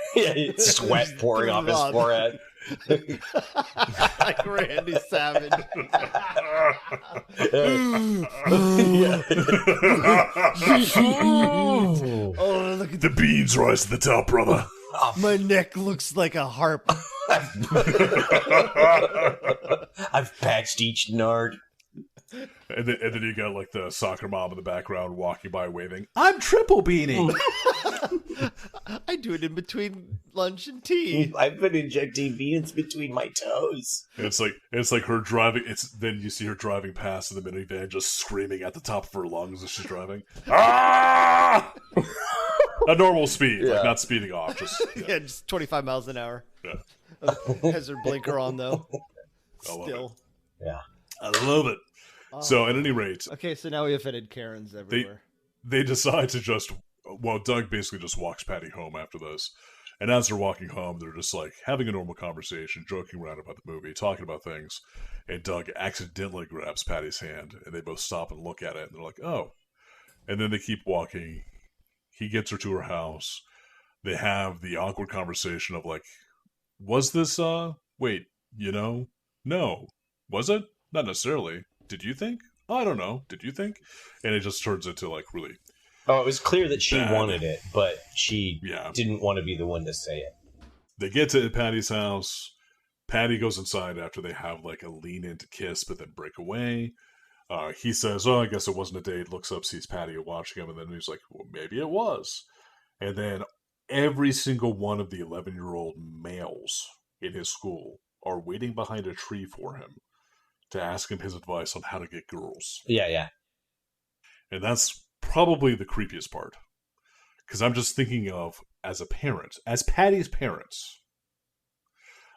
S5: Sweat pouring off his forehead.
S3: Like Randy Savage. Oh, look at
S1: the beans rise to the top, brother.
S3: my neck. Looks like a harp.
S5: I've patched each nard.
S1: And then you got like the soccer mom in the background walking by waving, I'm triple beaning.
S3: I do it in between lunch and tea.
S5: I've been injecting beans between my toes.
S1: And it's like her driving. Then you see her driving past in the minivan, just screaming at the top of her lungs as she's driving. Ah! At normal speed, like not speeding off. Just
S3: Yeah, just 25 miles an hour.
S1: yeah.
S3: Has her blinker on though.
S1: I love
S3: Still.
S5: Yeah.
S1: I love it. So at any rate,
S3: Okay, so now we offended Karens everywhere.
S1: they decide to just. Well, Doug basically just walks Patty home after this. And as they're walking home, they're just like having a normal conversation, joking around about the movie, talking about things. And Doug accidentally grabs Patty's hand, and they both stop and look at it, and they're like, oh. And then they keep walking. He gets her to her house. They have the awkward conversation of like, was this, wait, no? Was it? Not necessarily. Did you think? I don't know. Did you think? And it just turns into like really...
S5: Oh, it was clear that she
S1: Bad.
S5: wanted it, but she
S1: Yeah.
S5: didn't want to be the one to say it.
S1: They get to Patty's house. Patty goes inside after they have like a lean in to kiss, but then break away. He says, oh, I guess it wasn't a date. Looks up, sees Patty watching him, and then he's like, well, maybe it was. And then every single one of the 11-year-old males in his school are waiting behind a tree for him. to ask him his advice on how to get girls.
S5: Yeah.
S1: And that's probably the creepiest part. Because I'm just thinking of, as a parent, as Patty's parents,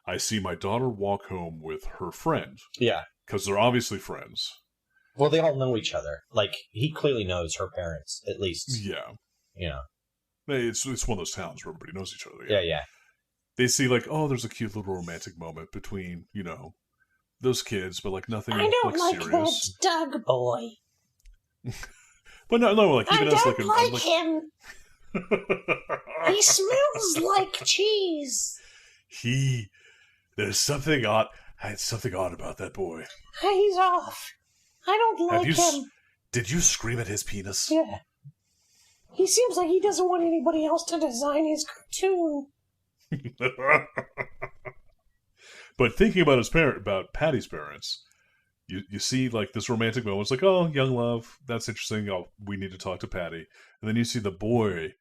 S1: I see my daughter walk home with her friend.
S5: Yeah.
S1: Because they're obviously friends.
S5: Well, they all know each other. Like, he clearly knows her parents, at least.
S1: Yeah.
S5: You know.
S1: It's one of those towns where everybody knows each other.
S5: Yeah.
S1: They see, like, oh, there's a cute little romantic moment between, those kids, but, like, nothing
S6: I don't like
S1: serious.
S6: that Doug boy.
S1: But no, like, even
S6: I
S1: as,
S6: don't
S1: like,
S6: like him. He smells like cheese.
S1: There's something odd. Something odd about that boy.
S6: He's off. I don't like him.
S1: Did you scream at his penis?
S6: Yeah. He seems like he doesn't want anybody else to design his cartoon.
S1: But thinking about about Patty's parents, you see like this romantic moment. It's like, oh, young love, that's interesting. Oh, we need to talk to Patty. And then you see the boy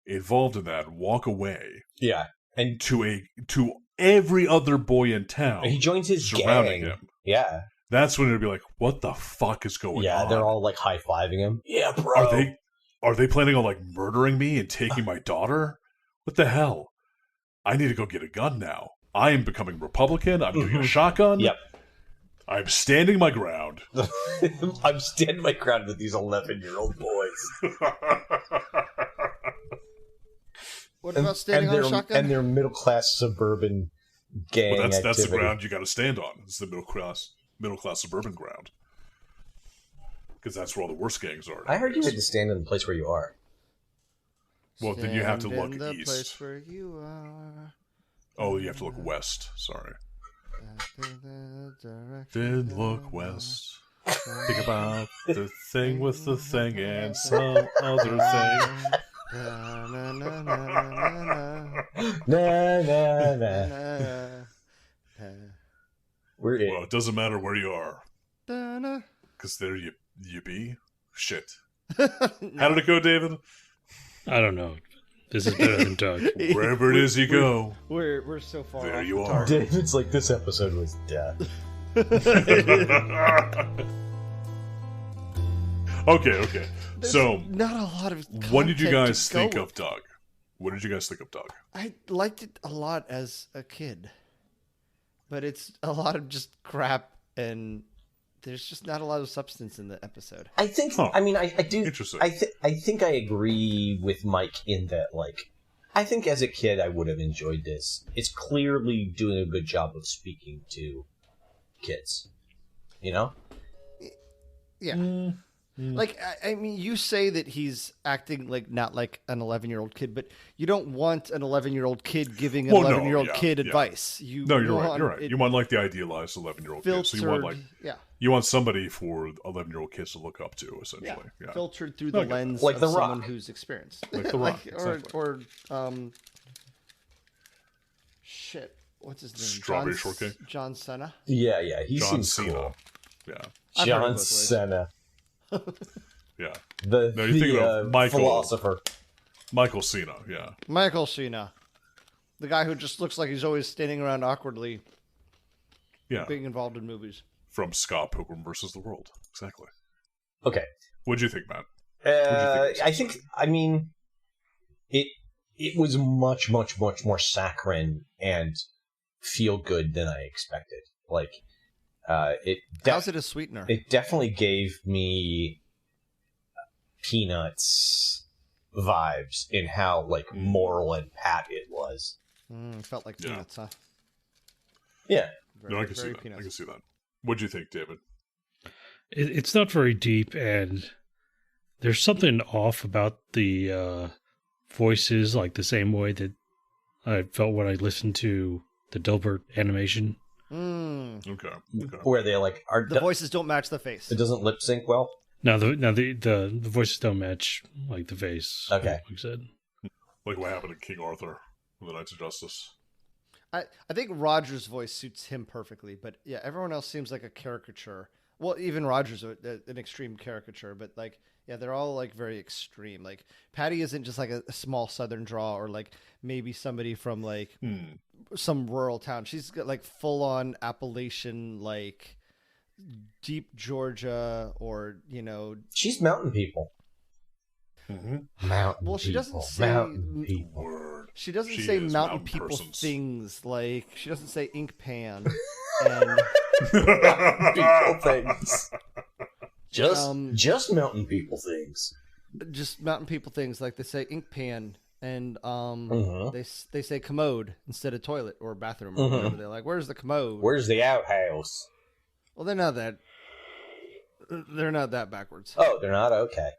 S1: involved in that walk away.
S5: Yeah, and
S1: to every other boy in town.
S5: He joins his
S1: surrounding
S5: gang.
S1: him.
S5: Yeah.
S1: That's when it'd be like, what the fuck is going on?
S5: Yeah, they're all like high-fiving him. Yeah, bro.
S1: Are they planning on like murdering me and taking my daughter? What the hell? I need to go get a gun now. I am becoming Republican. I'm doing a shotgun.
S5: Yep.
S1: I'm standing my ground.
S5: I'm standing my ground with these 11-year-old boys.
S3: What about standing on a shotgun?
S5: And their middle-class suburban gang
S1: that's the
S5: activity.
S1: ground you got to stand on. It's the middle-class suburban ground. Because that's where all the worst gangs are.
S5: I heard you had to stand in the place where you are.
S1: Well, then you have to
S3: Stand
S1: look
S3: in the
S1: east.
S3: place where you are.
S1: Oh, you have to look west. Sorry.
S3: Then
S1: Then look west. Think about the thing with the thing and some other thing.
S5: Na na na. We're in.
S1: Well, it doesn't matter where you are. Because there you be. Shit. How did it go, David?
S4: I don't know. This is better than Doug.
S1: Wherever it is you go.
S3: We're so far.
S1: There
S3: off
S1: you
S3: the
S1: are.
S3: target.
S5: David's like, this episode was death.
S1: Okay. So,
S3: Not a lot of.
S1: what did you
S3: content
S1: guys
S3: to go
S1: think
S3: with.
S1: of Doug? What did you guys think of Doug?
S3: I liked it a lot as a kid, but it's a lot of just crap, and there's just not a lot of substance in the episode.
S5: I think.
S1: Huh.
S5: I mean, I do.
S1: Interesting.
S5: I think I agree with Mike in that, like, I think as a kid I would have enjoyed this. It's clearly doing a good job of speaking to kids. You know?
S3: Yeah. Like, I mean, you say that he's acting like not like an 11-year-old kid, but you don't want an 11-year-old kid giving an
S1: Well, no,
S3: 11-year-old
S1: yeah,
S3: kid
S1: yeah.
S3: advice.
S1: No, you're right. You want like the idealized 11-year-old kid. So you want like you want somebody for 11-year-old kids to look up to, essentially. Yeah.
S3: filtered through the
S1: Okay.
S3: lens
S5: Like
S3: of
S5: The
S3: someone
S5: Rock.
S3: who's experienced.
S1: Like The Rock,
S3: or shit, what's his name?
S1: Strawberry Shortcake?
S3: John Cena.
S5: Yeah. He
S1: John
S5: seems
S1: Cena.
S5: cool.
S1: Yeah.
S3: I've heard
S5: John
S3: both ways.
S5: Cena,
S1: Yeah.
S5: the
S1: No, you're thinking of Michael.
S5: philosopher.
S1: Michael Cena, yeah.
S3: Michael Cena, the guy who just looks like he's always standing around awkwardly,
S1: Yeah.
S3: being involved in movies.
S1: From Scott Pilgrim versus the World. Exactly.
S5: Okay.
S1: What'd you think, Matt?
S5: I think. I mean, it was much more saccharine and feel good than I expected. Like,
S3: How's it a sweetener?
S5: It definitely gave me Peanuts vibes in how like moral and pat it was.
S3: Felt like
S1: Yeah.
S3: peanuts, huh?
S5: Yeah.
S1: No, I can see that.
S3: Peanuts.
S1: I can see that. What'd you think, David?
S4: It's not very deep, and there's something off about the voices, like the same way that I felt when I listened to the Dilbert animation.
S1: Okay.
S5: Where they like are
S3: The voices don't match the face.
S5: it doesn't lip sync well.
S4: The voices don't match like the face.
S5: Okay.
S4: like you said.
S1: Like what happened in King Arthur with the Knights of Justice.
S3: I think Roger's voice suits him perfectly, but yeah, everyone else seems like a caricature. Well, even Roger's an extreme caricature, but like, yeah, they're all like very extreme. Like Patty isn't just like a small Southern draw, or like maybe somebody from like some rural town. She's got like full on Appalachian like deep Georgia or,
S5: She's mountain people. Mountain
S3: well, she doesn't
S5: people.
S3: say
S5: Mountain people.
S1: Word.
S3: she doesn't
S1: She
S3: say
S1: is
S3: mountain
S1: mountain
S3: people
S1: persons.
S3: things, like she doesn't say ink pan and
S5: People things. Just mountain people things.
S3: just mountain people things, like they say ink pan and
S5: Mhm.
S3: they say commode instead of toilet or bathroom or whatever. They're like, where's the commode?
S5: Where's the outhouse?
S3: Well, they're not that backwards.
S5: Oh, they're not? Okay.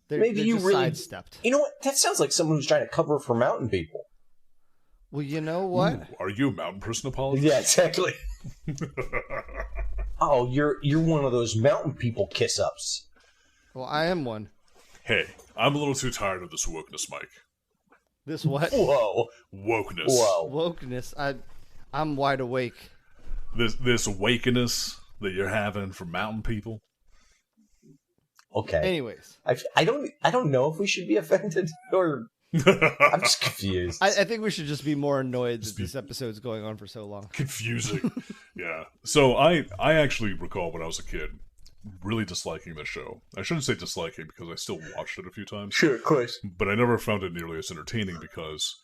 S5: Maybe
S3: they're
S5: you
S3: just
S5: really
S3: sidestepped.
S5: You know what? That sounds like someone who's trying to cover for mountain people.
S3: Well, you know what?
S1: Ooh, are you a mountain person apologist?
S5: Yeah, exactly. Oh, you're one of those mountain people kiss-ups.
S3: Well, I am one.
S1: Hey, I'm a little too tired of this wokeness, Mike.
S3: This what?
S5: Whoa.
S1: Wokeness.
S5: Whoa.
S3: Wokeness. I'm wide awake.
S1: This awakeness that you're having from mountain people.
S5: Okay.
S3: Anyways,
S5: I don't know if we should be offended or I'm just confused.
S3: I think we should just be more annoyed that this episode's going on for so long.
S1: Confusing. Yeah. So I actually recall when I was a kid really disliking this show. I shouldn't say disliking because I still watched it a few times.
S5: Sure, of course.
S1: But I never found it nearly as entertaining because,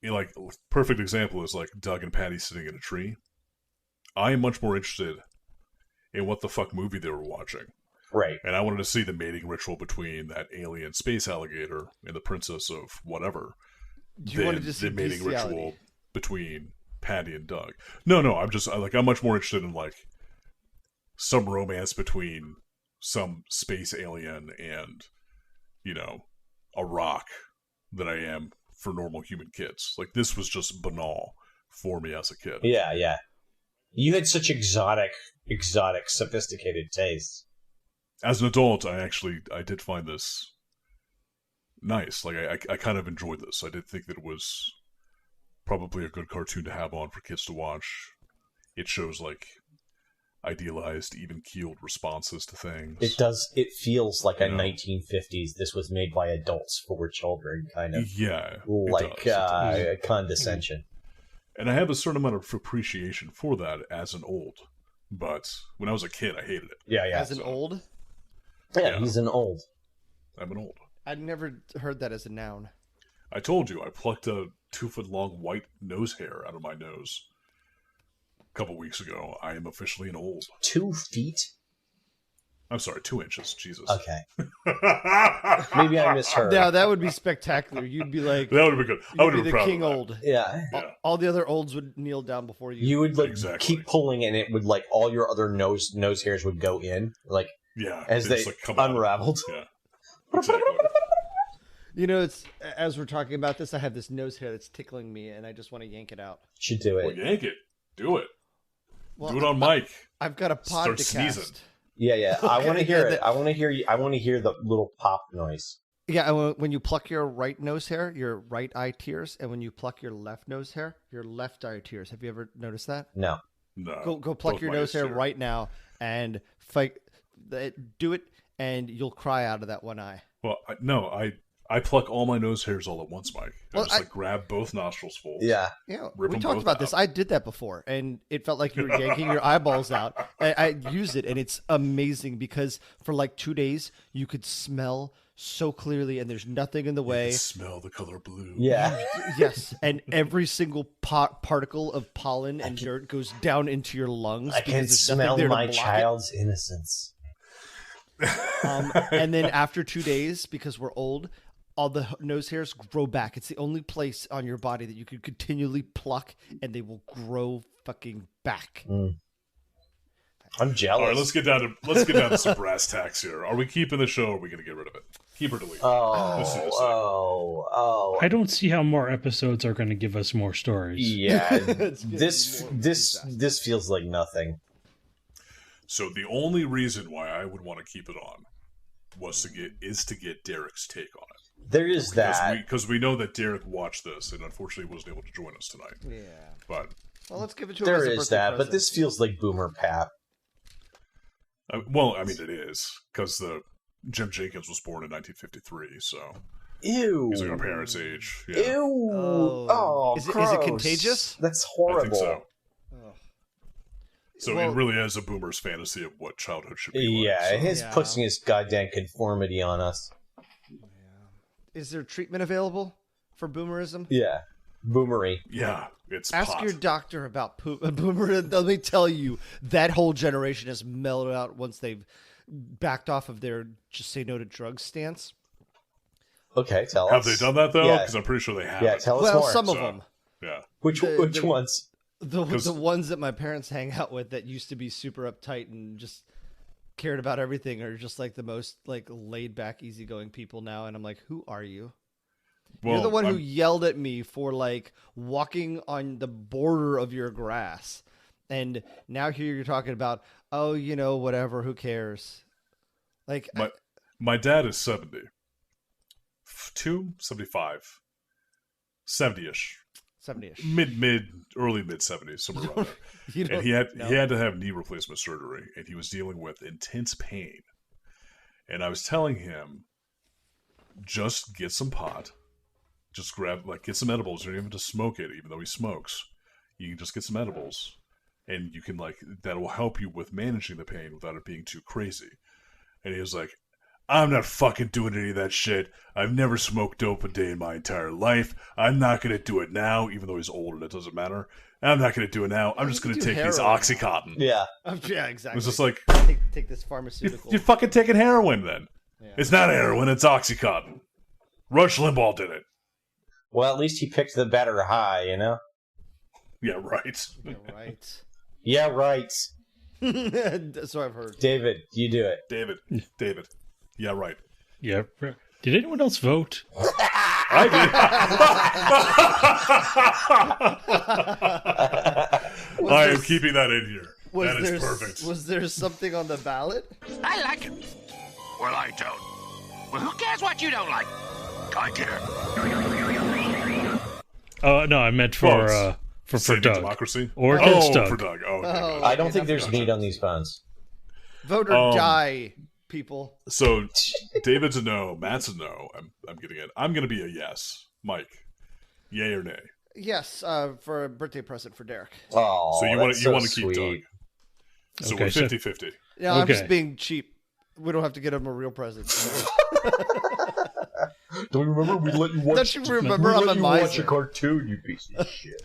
S1: like, perfect example is like Doug and Patti sitting in a tree. I am much more interested in what the fuck movie they were watching.
S5: Right.
S1: And I wanted to see the mating ritual between that alien space alligator and the princess of whatever.
S3: You wanted to see
S1: the mating
S3: bestiality.
S1: ritual between Patty and Doug. No, I'm much more interested in like some romance between some space alien and, a rock than I am for normal human kids. Like this was just banal for me as a kid.
S5: Yeah, yeah. You had such exotic, sophisticated tastes.
S1: As an adult, I did find this nice. Like, I kind of enjoyed this. I did think that it was probably a good cartoon to have on for kids to watch. It shows, like, idealized, even-keeled responses to things.
S5: It does. It feels like a 1950s, this was made by adults for children kind of.
S1: Yeah.
S5: Like
S1: it does.
S5: condescension.
S1: And I have a certain amount of appreciation for that as an old. But when I was a kid, I hated it.
S5: Yeah, yeah.
S3: As an old?
S5: Yeah, he's an old.
S1: I'm an old.
S3: I'd never heard that as a noun.
S1: I told you, I plucked a 2-foot-long white nose hair out of my nose a couple weeks ago. I am officially an old.
S5: 2 feet?
S1: I'm sorry, 2 inches. Jesus.
S5: Okay. Maybe I misheard.
S3: Now, that would be spectacular. You'd be like...
S1: That would have been good. I would
S3: You'd
S1: have
S3: be
S1: been
S3: the
S1: proud
S3: king
S1: of that.
S3: old.
S5: Yeah.
S3: All the other olds would kneel down before you.
S5: You would like
S1: Exactly.
S5: keep pulling and it would like all your other nose hairs would go in. Like
S1: Yeah.
S5: as they
S1: just, like, come out.
S5: unraveled.
S1: Yeah. Exactly.
S3: It's as we're talking about this, I have this nose hair that's tickling me, and I just want to yank it out.
S5: Should do
S1: Well,
S5: it.
S1: yank it. Do it.
S3: Well,
S1: Do it on mic.
S3: I've got a pod
S1: Start
S3: to
S1: sneezing.
S3: cast.
S5: Yeah, yeah. I want to
S3: Okay,
S5: hear
S3: yeah,
S5: it. I want to hear you. I want to hear the little pop noise.
S3: Yeah, and when you pluck your right nose hair, your right eye tears, and when you pluck your left nose hair, your left eye tears. Have you ever noticed that?
S5: No.
S1: No.
S3: Go pluck
S1: Both
S3: your
S1: my
S3: nose hair
S1: ears.
S3: right now and fight. Do it, and you'll cry out of that one eye.
S1: Well, I pluck all my nose hairs all at once, Mike.
S3: Well,
S1: I just like grab both nostrils full.
S5: Yeah.
S3: Yeah,
S1: Rip
S3: we
S1: 'em
S3: talked
S1: both
S3: about this.
S1: out.
S3: I did that before, and it felt like you were yanking your eyeballs out. I used it, and it's amazing because for like 2 days you could smell so clearly, and there's nothing in the
S1: You
S3: way.
S1: can smell the color blue.
S5: Yeah.
S3: Yes, and every single particle of pollen and dirt goes down into your lungs.
S5: I
S3: because
S5: can
S3: there's nothing
S5: smell
S3: there to
S5: my
S3: block it.
S5: child's innocence.
S3: And then after 2 days, because we're old, all the nose hairs grow back. It's the only place on your body that you can continually pluck, and they will grow fucking back.
S5: I'm jealous.
S1: All right, let's get down to some brass tacks here. Are we keeping the show or are we going to get rid of it? Keep or delete? Let's see this thing.
S5: Oh.
S4: I don't see how more episodes are going to give us more stories.
S5: Yeah.
S3: It's getting more
S5: this feels like nothing.
S1: So the only reason why I would want to keep it on is to get Derek's take on it.
S5: There is that.
S1: Because we know that Derek watched this and unfortunately wasn't able to join us tonight.
S3: Yeah.
S1: But
S3: Well, let's give it to him.
S5: There
S3: as a
S5: is
S3: birthday
S5: that, but
S3: present.
S5: this feels like Boomer Pap.
S1: it is because Jim Jenkins was born in 1953, so
S5: Ew.
S1: he's like our parents' age. Yeah.
S5: Ew.
S3: Oh.
S5: Oh,
S3: Is it
S5: gross.
S3: contagious?
S5: That's
S1: I
S5: horrible.
S1: think so. So
S3: Well-
S1: it really is a boomer's fantasy of what childhood should be like.
S5: Yeah,
S1: So-
S5: his
S3: Yeah.
S5: pushing his goddamn conformity on us.
S3: Is there treatment available for boomerism?
S5: Yeah. Boomery.
S1: Yeah, it's
S3: Ask
S1: pot.
S3: your doctor about boomer. Let me tell you, that whole generation has mellowed out once they've backed off of their just say no to drugs stance.
S5: Okay, tell
S1: Have
S5: us.
S1: they done that though?
S5: Yeah.
S1: Because I'm pretty sure they have.
S5: Yeah, tell us
S3: Well,
S5: more.
S3: some of
S1: So-
S3: them.
S1: Yeah.
S5: Which
S3: the-
S5: ones?
S3: The
S1: 'Cause-
S3: ones that my parents hang out with that used to be super uptight and just cared about everything are just like the most like laid back, easygoing people now. And I'm like, who are you?
S1: Well,
S3: You're the one who
S1: I'm-
S3: yelled at me for like walking on the border of your grass. And now here you're talking about, oh, you know, whatever, who cares? Like,
S1: my dad is 70. 75. 70-ish.
S3: 70-ish.
S1: Early mid 70s, somewhere around there.
S3: You
S1: And
S3: don't
S1: he had
S3: know.
S1: he had to have knee replacement surgery, and he was dealing with intense pain. And I was telling him, just get some pot, just get some edibles. You don't even have to smoke it, even though he smokes. You can just get some edibles, and you can that will help you with managing the pain without it being too crazy. And he was like, I'm not fucking doing any of that shit. I've never smoked dope a day in my entire life. I'm not going to do it now, even though he's old and it doesn't matter. I'm not going to do it now. I'm
S3: you
S1: just
S3: can
S1: going to
S3: do
S1: take these
S3: heroin now.
S1: Oxycontin.
S5: Yeah.
S3: Yeah, exactly.
S1: It's just like,
S3: take this pharmaceutical.
S1: you're fucking taking heroin then.
S3: Yeah.
S1: It's not heroin, it's Oxycontin. Rush Limbaugh did it.
S5: Well, at least he picked the better high, you know?
S1: Yeah, right.
S3: Yeah, right.
S5: Yeah, right.
S3: So I've heard.
S5: David, you do it.
S1: David. Yeah, right.
S4: Yeah. Did anyone else vote?
S1: I am keeping that in here. That is perfect.
S3: Was there something on the ballot?
S7: I like it. Well, I don't. Well, who cares what you don't like? I care.
S4: No, I meant for
S1: Saving
S4: Doug.
S1: Democracy?
S4: Or against Doug.
S1: For Doug. Oh, okay.
S3: Oh.
S5: I don't
S3: Okay,
S5: think there's
S3: that's
S5: meat on these bones.
S3: Vote or die, people.
S1: So David's a no, Matt's a no. I'm getting it. I'm gonna be a yes. Mike, yay or nay?
S3: Yes, for a birthday present for Derek.
S5: Oh,
S1: So you
S5: want
S1: to keep Doug. So
S4: Okay,
S1: we're
S4: so-
S1: 50-50.
S3: Yeah, I'm just
S4: Okay.
S3: being cheap. We don't have to get him a real present.
S5: Do you remember we let you watch?
S3: Don't you remember I'm a miser?
S5: cartoon, you piece of shit.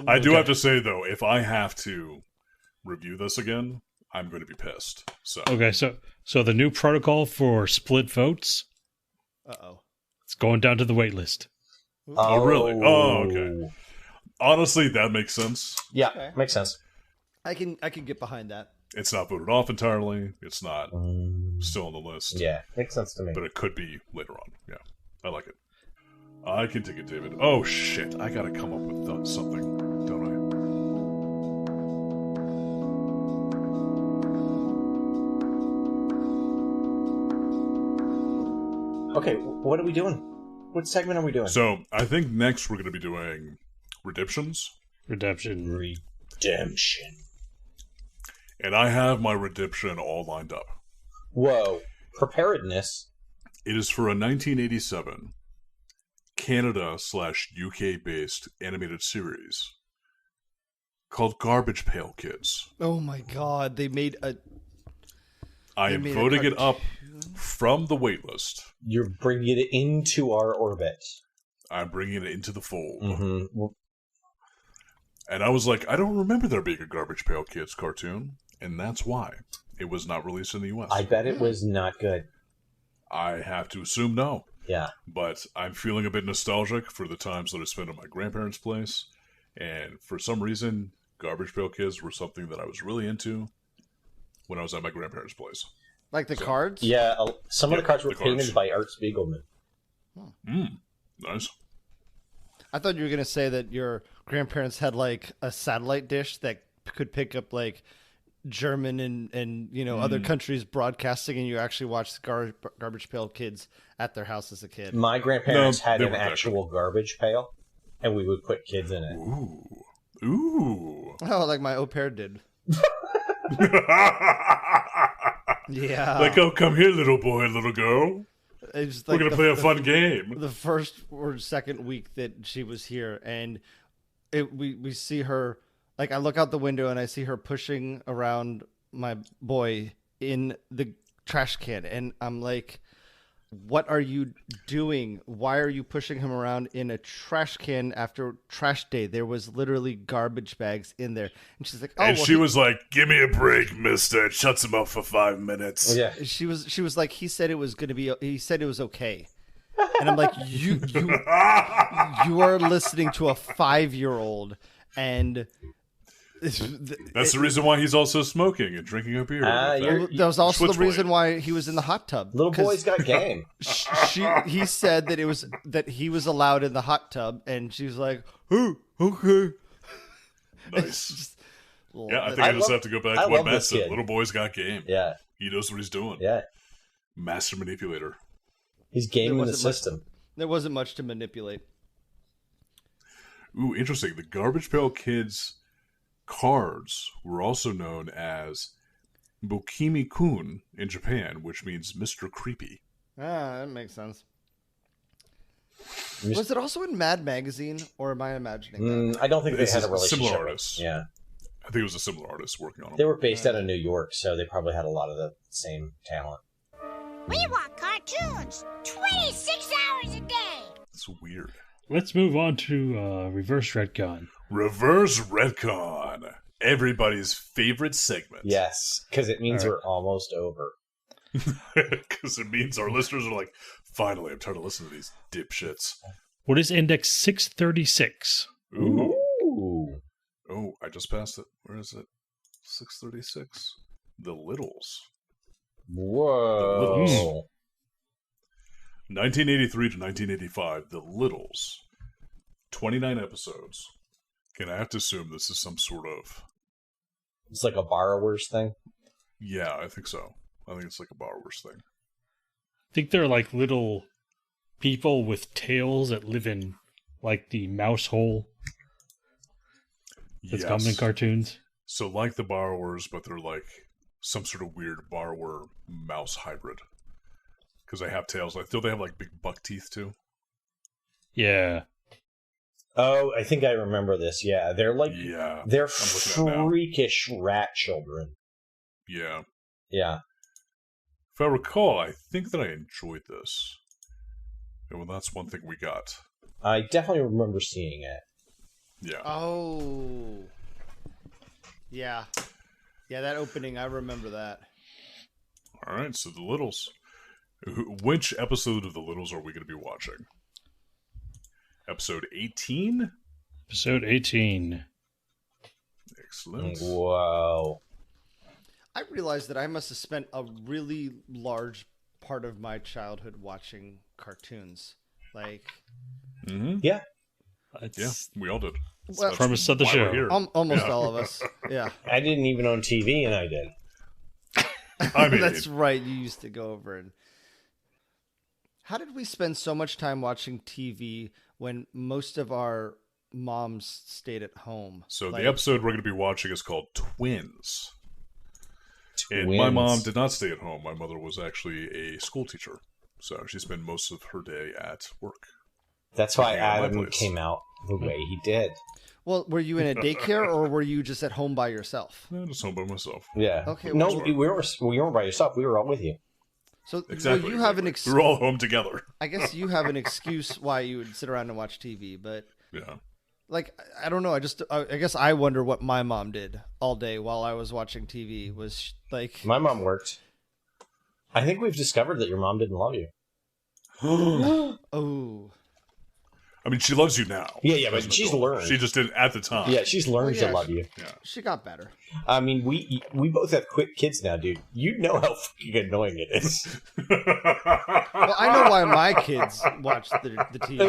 S1: I do have to say though, if I have to review this again, I'm going to be pissed. So
S4: Okay, so the new protocol for split votes,
S3: Uh-oh.
S4: it's going down to the wait list.
S1: Oh, really? Oh, okay. Honestly, that makes sense.
S5: Yeah,
S3: Okay.
S5: makes sense.
S3: I can get behind that.
S1: It's not voted off entirely. It's not still on the list.
S5: Yeah, makes sense to me.
S1: But it could be later on. Yeah, I like it. I can take it, David. Oh shit! I gotta come up with something, don't
S5: Okay, what are we doing? What segment are we doing?
S1: I? So I think next we're gonna be doing redemptions,
S4: Redemption.
S5: Redemption.
S1: and I have my redemption all lined up.
S5: Whoa. Preparedness.
S1: It is for a 1987 Canada/UK based animated series called Garbage Pail Kids.
S3: Oh my god, they made a
S1: I
S3: They
S1: am
S3: made a
S1: voting it up
S3: cartoon?
S1: from the waitlist.
S5: You're bringing it into our orbit.
S1: I'm bringing it into the fold.
S5: Mm-hmm.
S1: And I was like, I don't remember there being a Garbage Pail Kids cartoon, and that's why it was not released in the US.
S5: I bet it was not good.
S1: I have to assume no,
S5: Yeah.
S1: but I'm feeling a bit nostalgic for the times that I spent at my grandparents' place, and for some reason, Garbage Pail Kids were something that I was really into when I was at my grandparents' place.
S3: like the cards.
S5: Yeah, some of
S1: Yeah,
S5: the cards were
S1: the cards.
S5: painted by Art Spiegelman.
S1: Nice.
S3: I thought you were gonna say that your grandparents had like a satellite dish that could pick up like German and other countries broadcasting, and you actually watched Garbage Pail Kids at their house as a kid.
S5: My grandparents
S1: No,
S5: had
S1: they
S5: an
S1: weren't that
S5: actual garbage pail, and we would put kids in it.
S1: Ooh.
S3: Oh, like my au pair did. Yeah,
S1: Like, oh, come here, little boy, little girl.
S3: it's
S1: We're
S3: like
S1: going to play a fun game.
S3: the first or second week that she was here, and we see her Like, I look out the window and I see her pushing around my boy in the trash can. And I'm like, what are you doing? Why are you pushing him around in a trash can after trash day? There was literally garbage bags in there. And she's like, oh,
S1: and
S3: well,
S1: she was like, give me a break, mister. It shuts him up for 5 minutes.
S5: Yeah.
S3: She was like, he said it was okay. And I'm like, you are listening to a 5-year-old, and
S1: that's the reason why he's also smoking and drinking a beer.
S3: that was also the reason why he was in the hot tub.
S5: Little boy's got game.
S3: He said that he was allowed in the hot tub, and she was like, oh, okay.
S1: Nice. I think I just have to go back to what Matt said. Little boy's got game.
S5: Yeah.
S1: He knows what he's doing.
S5: Yeah.
S1: Master manipulator.
S5: He's gaming the system.
S3: There wasn't much to manipulate.
S1: Ooh, interesting. The Garbage Pail Kids cards were also known as Bokimi-kun in Japan, which means Mr. Creepy.
S3: Ah, that makes sense. Was it also in Mad Magazine, or am I imagining that?
S5: I don't think they had a relationship.
S1: Similar artists.
S5: Yeah.
S1: I think it was a similar artist working on them.
S5: They were based out of New York, so they probably had a lot of the same talent.
S8: We want cartoons 26 hours a day.
S1: It's weird.
S4: Let's move on to Reverse Retcon.
S1: Reverse Retcon. Everybody's favorite segment.
S5: Yes, because it means we're almost over.
S1: Because it means our listeners are like, finally, I'm tired of listening to these dipshits.
S4: What is Index 636?
S1: Ooh.
S5: Ooh.
S1: Oh, I just passed it. Where is it? 636. The Littles.
S5: Whoa.
S1: The Littles. 1983 to 1985. The Littles. 29 episodes. Can I have to assume this is some sort of...
S5: It's like a borrower's thing?
S1: Yeah, I think so. I think it's like a borrower's thing.
S4: I think they're like little people with tails that live in like the mouse hole that's common in cartoons.
S1: So like the borrowers, but they're like some sort of weird borrower mouse hybrid. Because they have tails. Like, don't they have like big buck teeth too?
S4: Yeah.
S5: Oh, I think I remember this. Yeah, they're like they're freakish rat children.
S1: Yeah.
S5: Yeah.
S1: If I recall, I think that I enjoyed this. And well, that's one thing we got.
S5: I definitely remember seeing it.
S1: Yeah.
S3: Oh. Yeah. Yeah, that opening, I remember that.
S1: All right, so The Littles. Which episode of The Littles are we going to be watching? Episode 18?
S4: Episode 18.
S1: Excellent.
S5: Wow.
S3: I realized that I must have spent a really large part of my childhood watching cartoons. Like,
S1: Mm-hmm.
S5: Yeah.
S1: Yeah, we all did.
S3: well,
S4: Premise of the
S1: Why we're
S4: show.
S1: here.
S3: almost all of us. Yeah.
S5: I didn't even own TV, and I did.
S1: I mean,
S3: That's right. You used to go over and... How did we spend so much time watching TV when most of our moms stayed at home?
S1: so
S3: Like,
S1: the episode we're going to be watching is called Twins. And my mom did not stay at home. My mother was actually a school teacher. So she spent most of her day at work.
S5: That's why
S1: Working at my
S5: Adam
S1: place.
S5: came out the way he did.
S3: Well, were you in a daycare or were you just at home by yourself?
S1: I just home by myself.
S5: Yeah.
S3: Okay,
S5: No,
S3: well-
S5: we weren't by yourself. We were all with you.
S3: So
S1: Exactly.
S3: well, you have an
S1: We were all home together.
S3: I guess you have an excuse why you would sit around and watch TV, but
S1: Yeah.
S3: like I don't know. I guess I wonder what my mom did all day while I was watching TV. Was like
S5: My mom worked. I think we've discovered that your mom didn't love you.
S3: oh.
S1: I mean, she loves you now.
S5: Yeah, but
S1: as an
S5: she's
S1: adult.
S5: learned.
S1: She just didn't at the time.
S5: Yeah, she's learned
S3: Well, yeah,
S5: to love you.
S3: She got better.
S5: I mean, we both have quick kids now, dude. You know how fucking annoying it is.
S3: Well, I know why my kids watch the TV.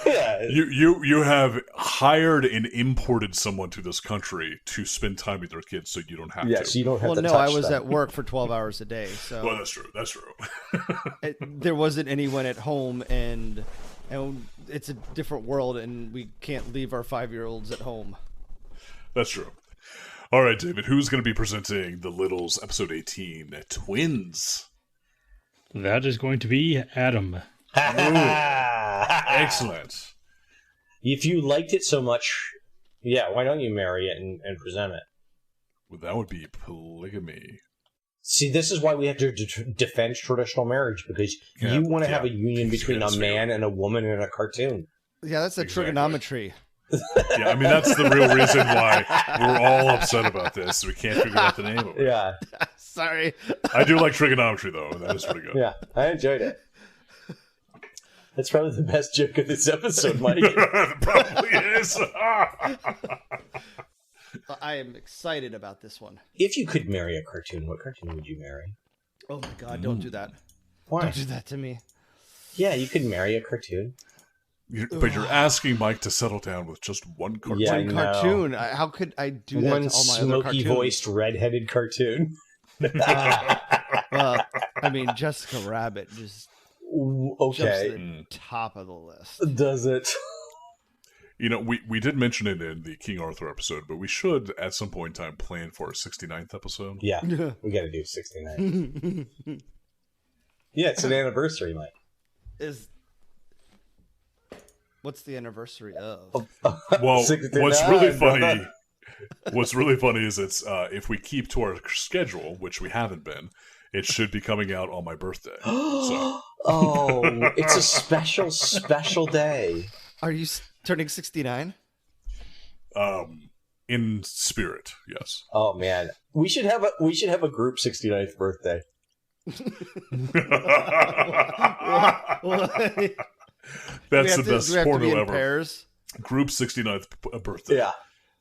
S5: Yeah.
S1: You have hired and imported someone to this country to spend time with their kids, so you don't have
S5: Yeah,
S1: to.
S5: so you don't have
S3: Well,
S5: to
S3: no,
S5: touch
S3: I was
S5: them.
S3: at work for 12 hours a day, so
S1: Well, that's true. That's true.
S3: there wasn't anyone at home, and it's a different world, and we can't leave our 5-year-olds at home.
S1: That's true. All right, David, who's going to be presenting The Littles, episode 18, Twins?
S4: That is going to be Adam.
S1: Excellent.
S5: If you liked it so much, Yeah, why don't you marry it and present it?
S1: Well, that would be polygamy.
S5: See, this is why we have to defend traditional marriage, because you want to have a union between a man and a woman in a cartoon.
S3: Yeah, that's a trigonometry.
S1: Yeah, I mean, that's the real reason why we're all upset about this. We can't figure out the name of it.
S5: Yeah.
S3: Sorry.
S1: I do like trigonometry, though. That is pretty good.
S5: Yeah, I enjoyed it. That's probably the best joke of this episode, Mike.
S1: It probably is.
S3: I am excited about this one.
S5: If you could marry a cartoon, what cartoon would you marry?
S3: Oh my god, don't do that.
S5: Why?
S3: Don't do that to me.
S5: Yeah, you could marry a cartoon.
S1: But you're asking Mike to settle down with just one cartoon.
S5: Yeah,
S3: One cartoon. How could I do that
S5: One
S3: to all my other cartoons?
S5: smoky-voiced, red-headed cartoon.
S3: Well, I mean, Jessica Rabbit just jumps
S5: Okay.
S3: to the top of the list.
S5: Does it?
S1: You know, we did mention it in the King Arthur episode, but we should, at some point in time, plan for a 69th episode.
S5: Yeah, we got to do 69. Yeah, it's an anniversary, Mike.
S3: What's the anniversary of?
S1: Well,
S5: 69,
S1: what's really funny...
S5: brother.
S1: What's really funny is it's if we keep to our schedule, which we haven't been, it should be coming out on my birthday. So.
S5: Oh, it's a special, special day.
S3: Are you turning 69?
S1: In spirit, yes.
S5: Oh man, we should have a group 69th birthday.
S1: That's the best porno ever.
S3: Pairs?
S1: Group 69th birthday.
S5: Yeah.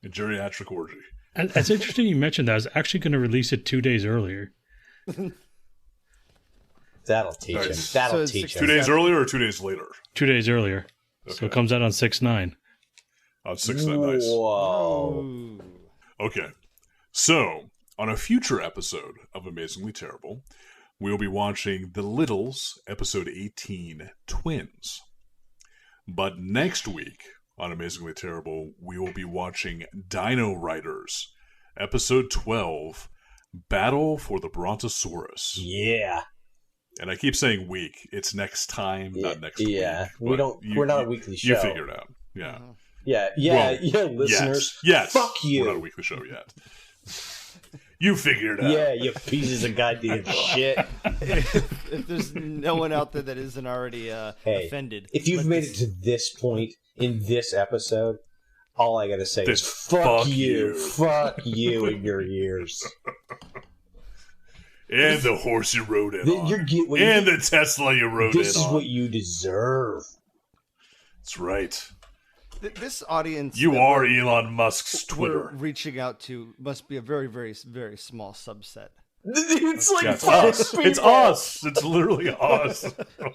S1: A geriatric orgy.
S4: And it's interesting you mentioned that. I was actually going to release it 2 days earlier.
S5: That'll teach him.
S1: Nice.
S5: That'll
S3: So
S5: teach
S1: 2
S5: him.
S1: days earlier or 2 days later?
S4: 2 days earlier. So
S1: Okay.
S4: it comes out on 6/9.
S1: On 6/9, nice.
S5: Whoa.
S3: Ooh.
S1: Okay. So, on a future episode of Amazingly Terrible, we'll be watching The Littles, episode 18, Twins. But next week, on Amazingly Terrible, we will be watching Dino Riders, episode 12, Battle for the Brontosaurus.
S5: Yeah.
S1: And I keep saying week. It's next time, not next week.
S5: Yeah.
S1: But
S5: We're not a weekly show.
S1: You figure it out. Yeah.
S5: Yeah. Listeners.
S1: Yes.
S5: Fuck you.
S1: We're not a weekly show yet. You figure it out.
S5: Yeah, you pieces of goddamn shit.
S3: If there's no one out there that isn't already
S5: Hey,
S3: offended.
S5: if you've made it to this point in this episode, all I gotta say is fuck you. Fuck you in your ears.
S1: And the horse you rode in on.
S5: And
S1: the Tesla you rode in on.
S5: This is what you deserve.
S1: That's right.
S3: This audience
S1: You
S3: that
S1: are
S3: we're-
S1: Elon Musk's Twitter.
S3: we're reaching out to must be a very, very, very small subset.
S5: It's like
S1: Yeah, it's
S5: five
S1: us.
S5: people.
S1: It's us. It's literally us.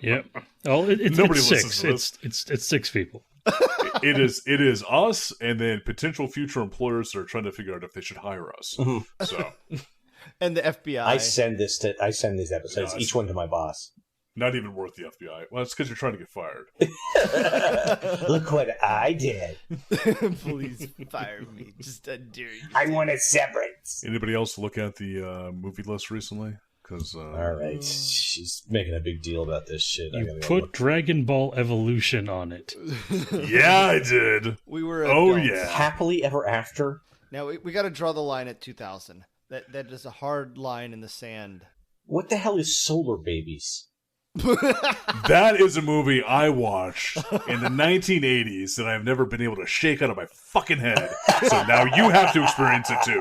S4: Yep. Oh, it's
S1: Nobody
S4: it's
S1: listens
S4: six.
S1: to this.
S4: It's 6 people.
S1: It is us, and then potential future employers that are trying to figure out if they should hire us.
S5: Mm-hmm.
S1: So,
S3: And the FBI.
S5: I send these episodes,
S1: Yeah,
S5: each one to my boss.
S1: not even worth the FBI. Well, it's because you're trying to get fired.
S5: Look what I did.
S3: Please fire me. Just I dare you.
S5: I want a severance.
S1: Anybody else look at the movie list recently? Because
S5: All right, she's making a big deal about this shit. I
S4: You
S5: gotta go
S4: put
S5: look.
S4: Dragon Ball Evolution on it.
S1: yeah, I did.
S3: We were
S1: Oh
S3: adults.
S1: yeah.
S5: Happily Ever After.
S3: Now we got to draw the line at 2000. That is a hard line in the sand.
S5: What the hell is Solar Babies?
S1: That is a movie I watched in the 1980s that I've never been able to shake out of my fucking head. So now you have to experience it too.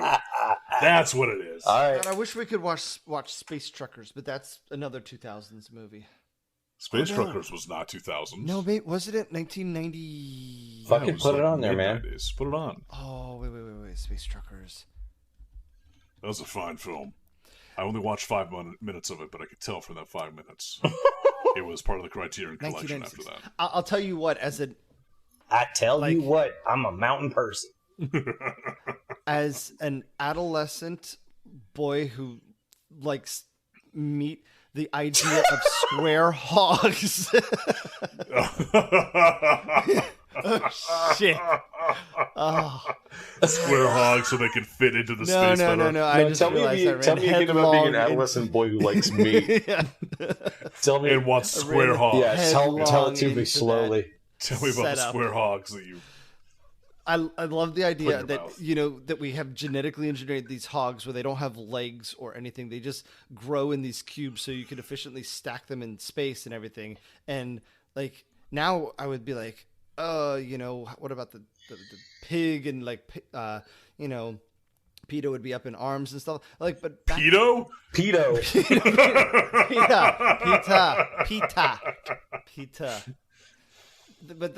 S1: That's what it is.
S5: All right.
S3: God, I wish we could watch Space Truckers, but that's another 2000s movie.
S1: Space Truckers was not 2000s.
S3: No, wait, was it at 1990?
S5: Fucking
S1: was
S5: put it
S1: like
S5: on there, man.
S1: mid-90s. Put it on.
S3: Oh, wait, Space Truckers.
S1: That was a fine film. I only watched 5 minutes of it, but I could tell from that 5 minutes. It was part of the Criterion Collection after
S3: 1996.
S1: that.
S3: I'll tell you what,
S5: I tell you
S3: Like-
S5: what, I'm a mountain person.
S3: as an adolescent boy who likes meat, the idea of square hogs. Oh, shit. Oh.
S1: Square hogs so they can fit into the space better.
S3: No. I just realized I ran headlong
S5: boy who likes meat.
S3: Yeah.
S5: Tell me
S1: And wants square hogs.
S5: Yeah, tell
S3: headlong
S5: it to me
S3: into
S5: slowly.
S1: Tell me about the
S3: setup.
S1: square hogs that you
S3: I love the idea
S1: your
S3: that
S1: mouth.
S3: that we have genetically engineered these hogs where they don't have legs or anything. They just grow in these cubes, so you can efficiently stack them in space and everything. And like now, I would be like, what about the pig and like PETA would be up in arms and stuff. Like, but
S1: Pedo?
S5: Pedo.
S3: PETA. But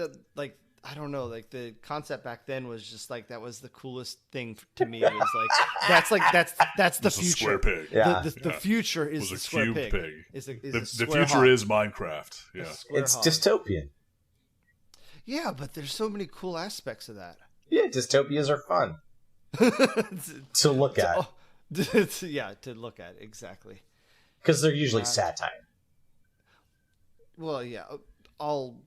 S3: I don't know, like the concept back then was just like that was the coolest thing to me. It was like that's the future.
S1: Square pig.
S5: Yeah.
S3: The future is
S1: Was
S3: the
S1: a
S3: square
S1: cube
S3: pig.
S1: pig.
S3: The
S1: The future is Minecraft. Yeah.
S5: It's dystopian.
S3: Yeah, but there's so many cool aspects of that.
S5: Yeah, dystopias are fun to look at.
S3: To look at, exactly.
S5: Because they're usually satire.
S3: Well, yeah, all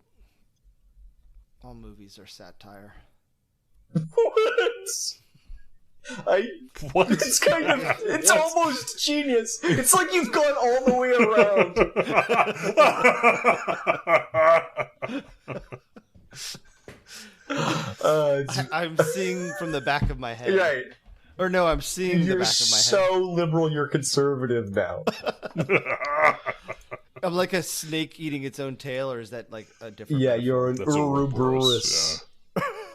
S3: movies are satire.
S5: What? It's kind of, it's almost genius. It's like you've gone all the way around.
S3: I'm seeing from the back of my head.
S5: Right.
S3: Or no, I'm seeing the back of my head.
S5: You're so liberal, you're conservative now.
S3: I'm like a snake eating its own tail, or is that like a different?
S5: Yeah, you're an
S1: That's
S5: Ouroboros.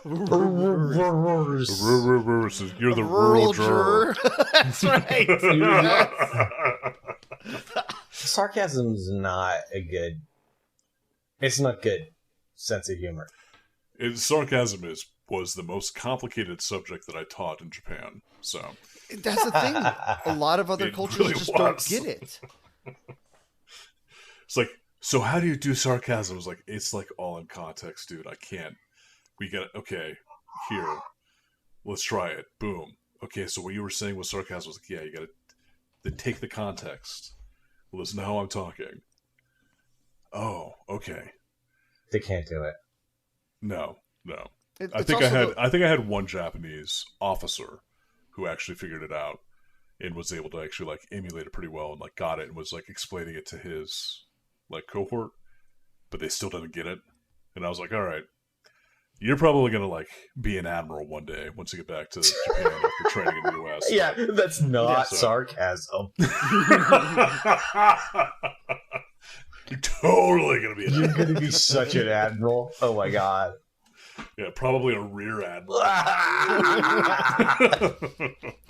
S1: You're the rural juror.
S3: That's right.
S5: Sarcasm's not a good. It's not good sense of humor.
S1: Sarcasm was the most complicated subject that I taught in Japan. So
S3: that's the thing. A lot of other
S1: It
S3: cultures
S1: really
S3: just
S1: was.
S3: don't get it.
S1: it's like, so how do you do sarcasm? It's like all in context, dude. I can't. We got okay. Here, let's try it. Boom. Okay, so what you were saying was sarcasm. Was like, yeah, you got to take the context. Listen to how I'm talking. Oh, okay.
S5: They can't do it.
S1: No. I
S3: It's
S1: think
S3: also
S1: I had one Japanese officer who actually figured it out and was able to actually like emulate it pretty well and like got it and was like explaining it to his like cohort, but they still didn't get it. And I was like, all right, you're probably gonna like be an admiral one day once you get back to Japan after training in the US.
S5: Yeah, that's not
S1: so-
S5: sarcasm.
S1: You're totally gonna be an
S5: You're
S1: admiral.
S5: gonna be such an admiral. Oh my god.
S1: Yeah, probably a rear admiral.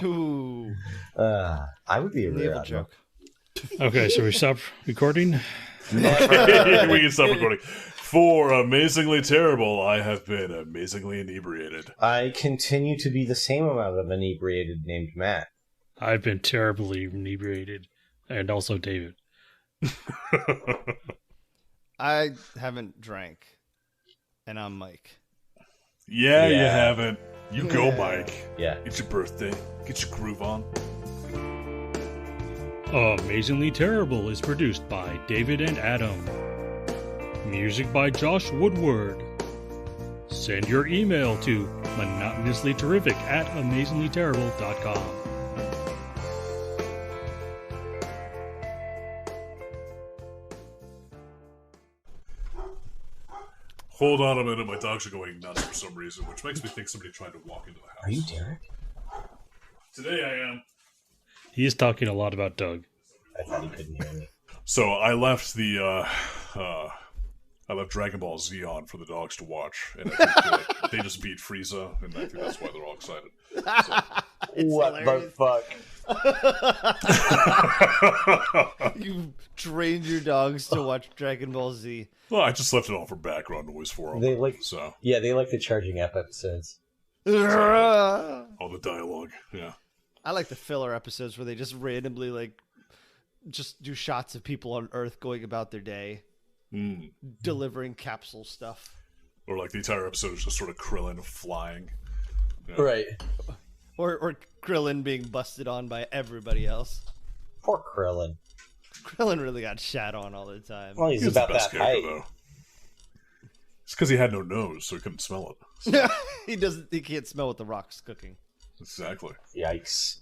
S3: Ooh,
S5: I would be a real
S3: naval
S5: admiral.
S3: joke.
S4: Okay, so we stop recording.
S1: We can stop recording. For Amazingly Terrible, I have been amazingly inebriated.
S5: I continue to be the same amount of inebriated named Matt.
S4: I've been terribly inebriated, and also David.
S3: I haven't drank, and I'm Mike.
S1: Yeah, you
S5: Yeah.
S1: haven't. You go, Mike.
S5: Yeah.
S1: It's your birthday. Get your groove on.
S4: Amazingly Terrible is produced by David and Adam. Music by Josh Woodward. Send your email to monotonouslyterrific@amazinglyterrible.com.
S1: Hold on a minute. My dogs are going nuts for some reason, which makes me think somebody tried to walk into the house.
S5: Are you Derek?
S1: Today I am.
S4: He is talking a lot about Doug.
S5: I thought he couldn't hear me.
S1: So I left I left Dragon Ball Z on for the dogs to watch, and I think they just beat Frieza, and I think that's why they're all excited.
S5: What
S3: hilarious.
S5: the fuck?
S3: You trained your dogs to watch Dragon Ball Z.
S1: Well, I just left it on for background noise for them.
S5: They like,
S1: So
S5: yeah, they like the charging up episodes.
S3: I
S1: all the dialogue, yeah.
S3: like the filler episodes where they just randomly like just do shots of people on Earth going about their day, delivering capsule stuff.
S1: Or like the entire episode is just sort of Krillin flying.
S5: Right.
S3: Or Krillin being busted on by everybody else.
S5: Poor Krillin.
S3: Krillin really got shat on all the time.
S5: Well, he's
S1: He was the
S5: about
S1: best
S5: that
S1: character,
S5: height.
S1: though. It's because he had no nose, so he couldn't smell it. So,
S3: He can't smell what the Rock's cooking.
S1: exactly.
S5: Yikes.